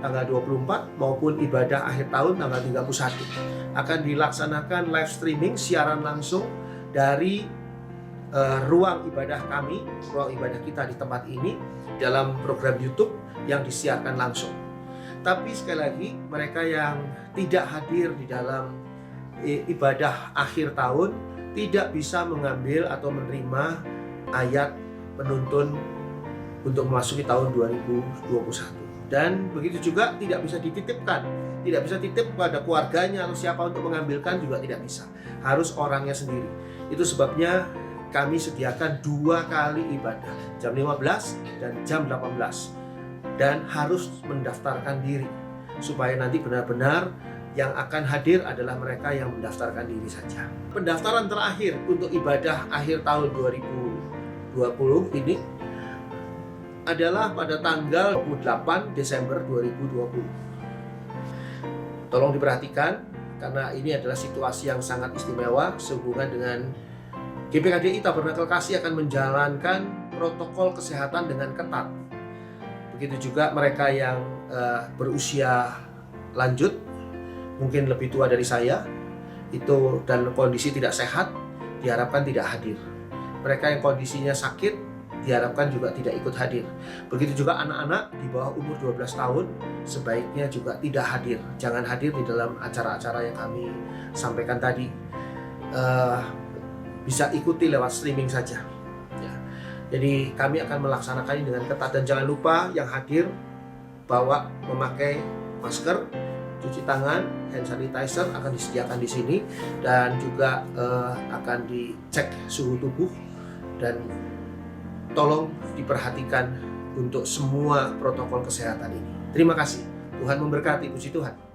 tanggal 24 maupun ibadah akhir tahun tanggal 31. Akan dilaksanakan live streaming, siaran langsung dari ruang ibadah kami, ruang ibadah kita di tempat ini, dalam program YouTube yang disiarkan langsung. Tapi sekali lagi, mereka yang tidak hadir di dalam ibadah akhir tahun tidak bisa mengambil atau menerima ayat penuntun untuk memasuki tahun 2021. Dan begitu juga tidak bisa dititipkan, tidak bisa titip pada keluarganya atau siapa untuk mengambilkan, juga tidak bisa, harus orangnya sendiri. Itu sebabnya kami sediakan 2 kali ibadah, jam 15 dan jam 18, dan harus mendaftarkan diri supaya nanti benar-benar yang akan hadir adalah mereka yang mendaftarkan diri saja. Pendaftaran terakhir untuk ibadah akhir tahun 2020 ini adalah pada tanggal 28 Desember 2020. Tolong diperhatikan, karena ini adalah situasi yang sangat istimewa sehubungan dengan GPKDI Tabernakel Kasih akan menjalankan protokol kesehatan dengan ketat. Begitu juga mereka yang berusia lanjut, mungkin lebih tua dari saya, itu dan kondisi tidak sehat, diharapkan tidak hadir. Mereka yang kondisinya sakit diharapkan juga tidak ikut hadir. Begitu juga anak-anak di bawah umur 12 tahun sebaiknya juga tidak hadir. Jangan hadir di dalam acara-acara yang kami sampaikan tadi. Bisa ikuti lewat streaming saja. Ya. Jadi kami akan melaksanakannya dengan ketat, dan jangan lupa yang hadir bawa memakai masker, cuci tangan, hand sanitizer akan disediakan di sini, dan juga akan dicek suhu tubuh, dan tolong diperhatikan untuk semua protokol kesehatan ini. Terima kasih. Tuhan memberkati. Puji Tuhan.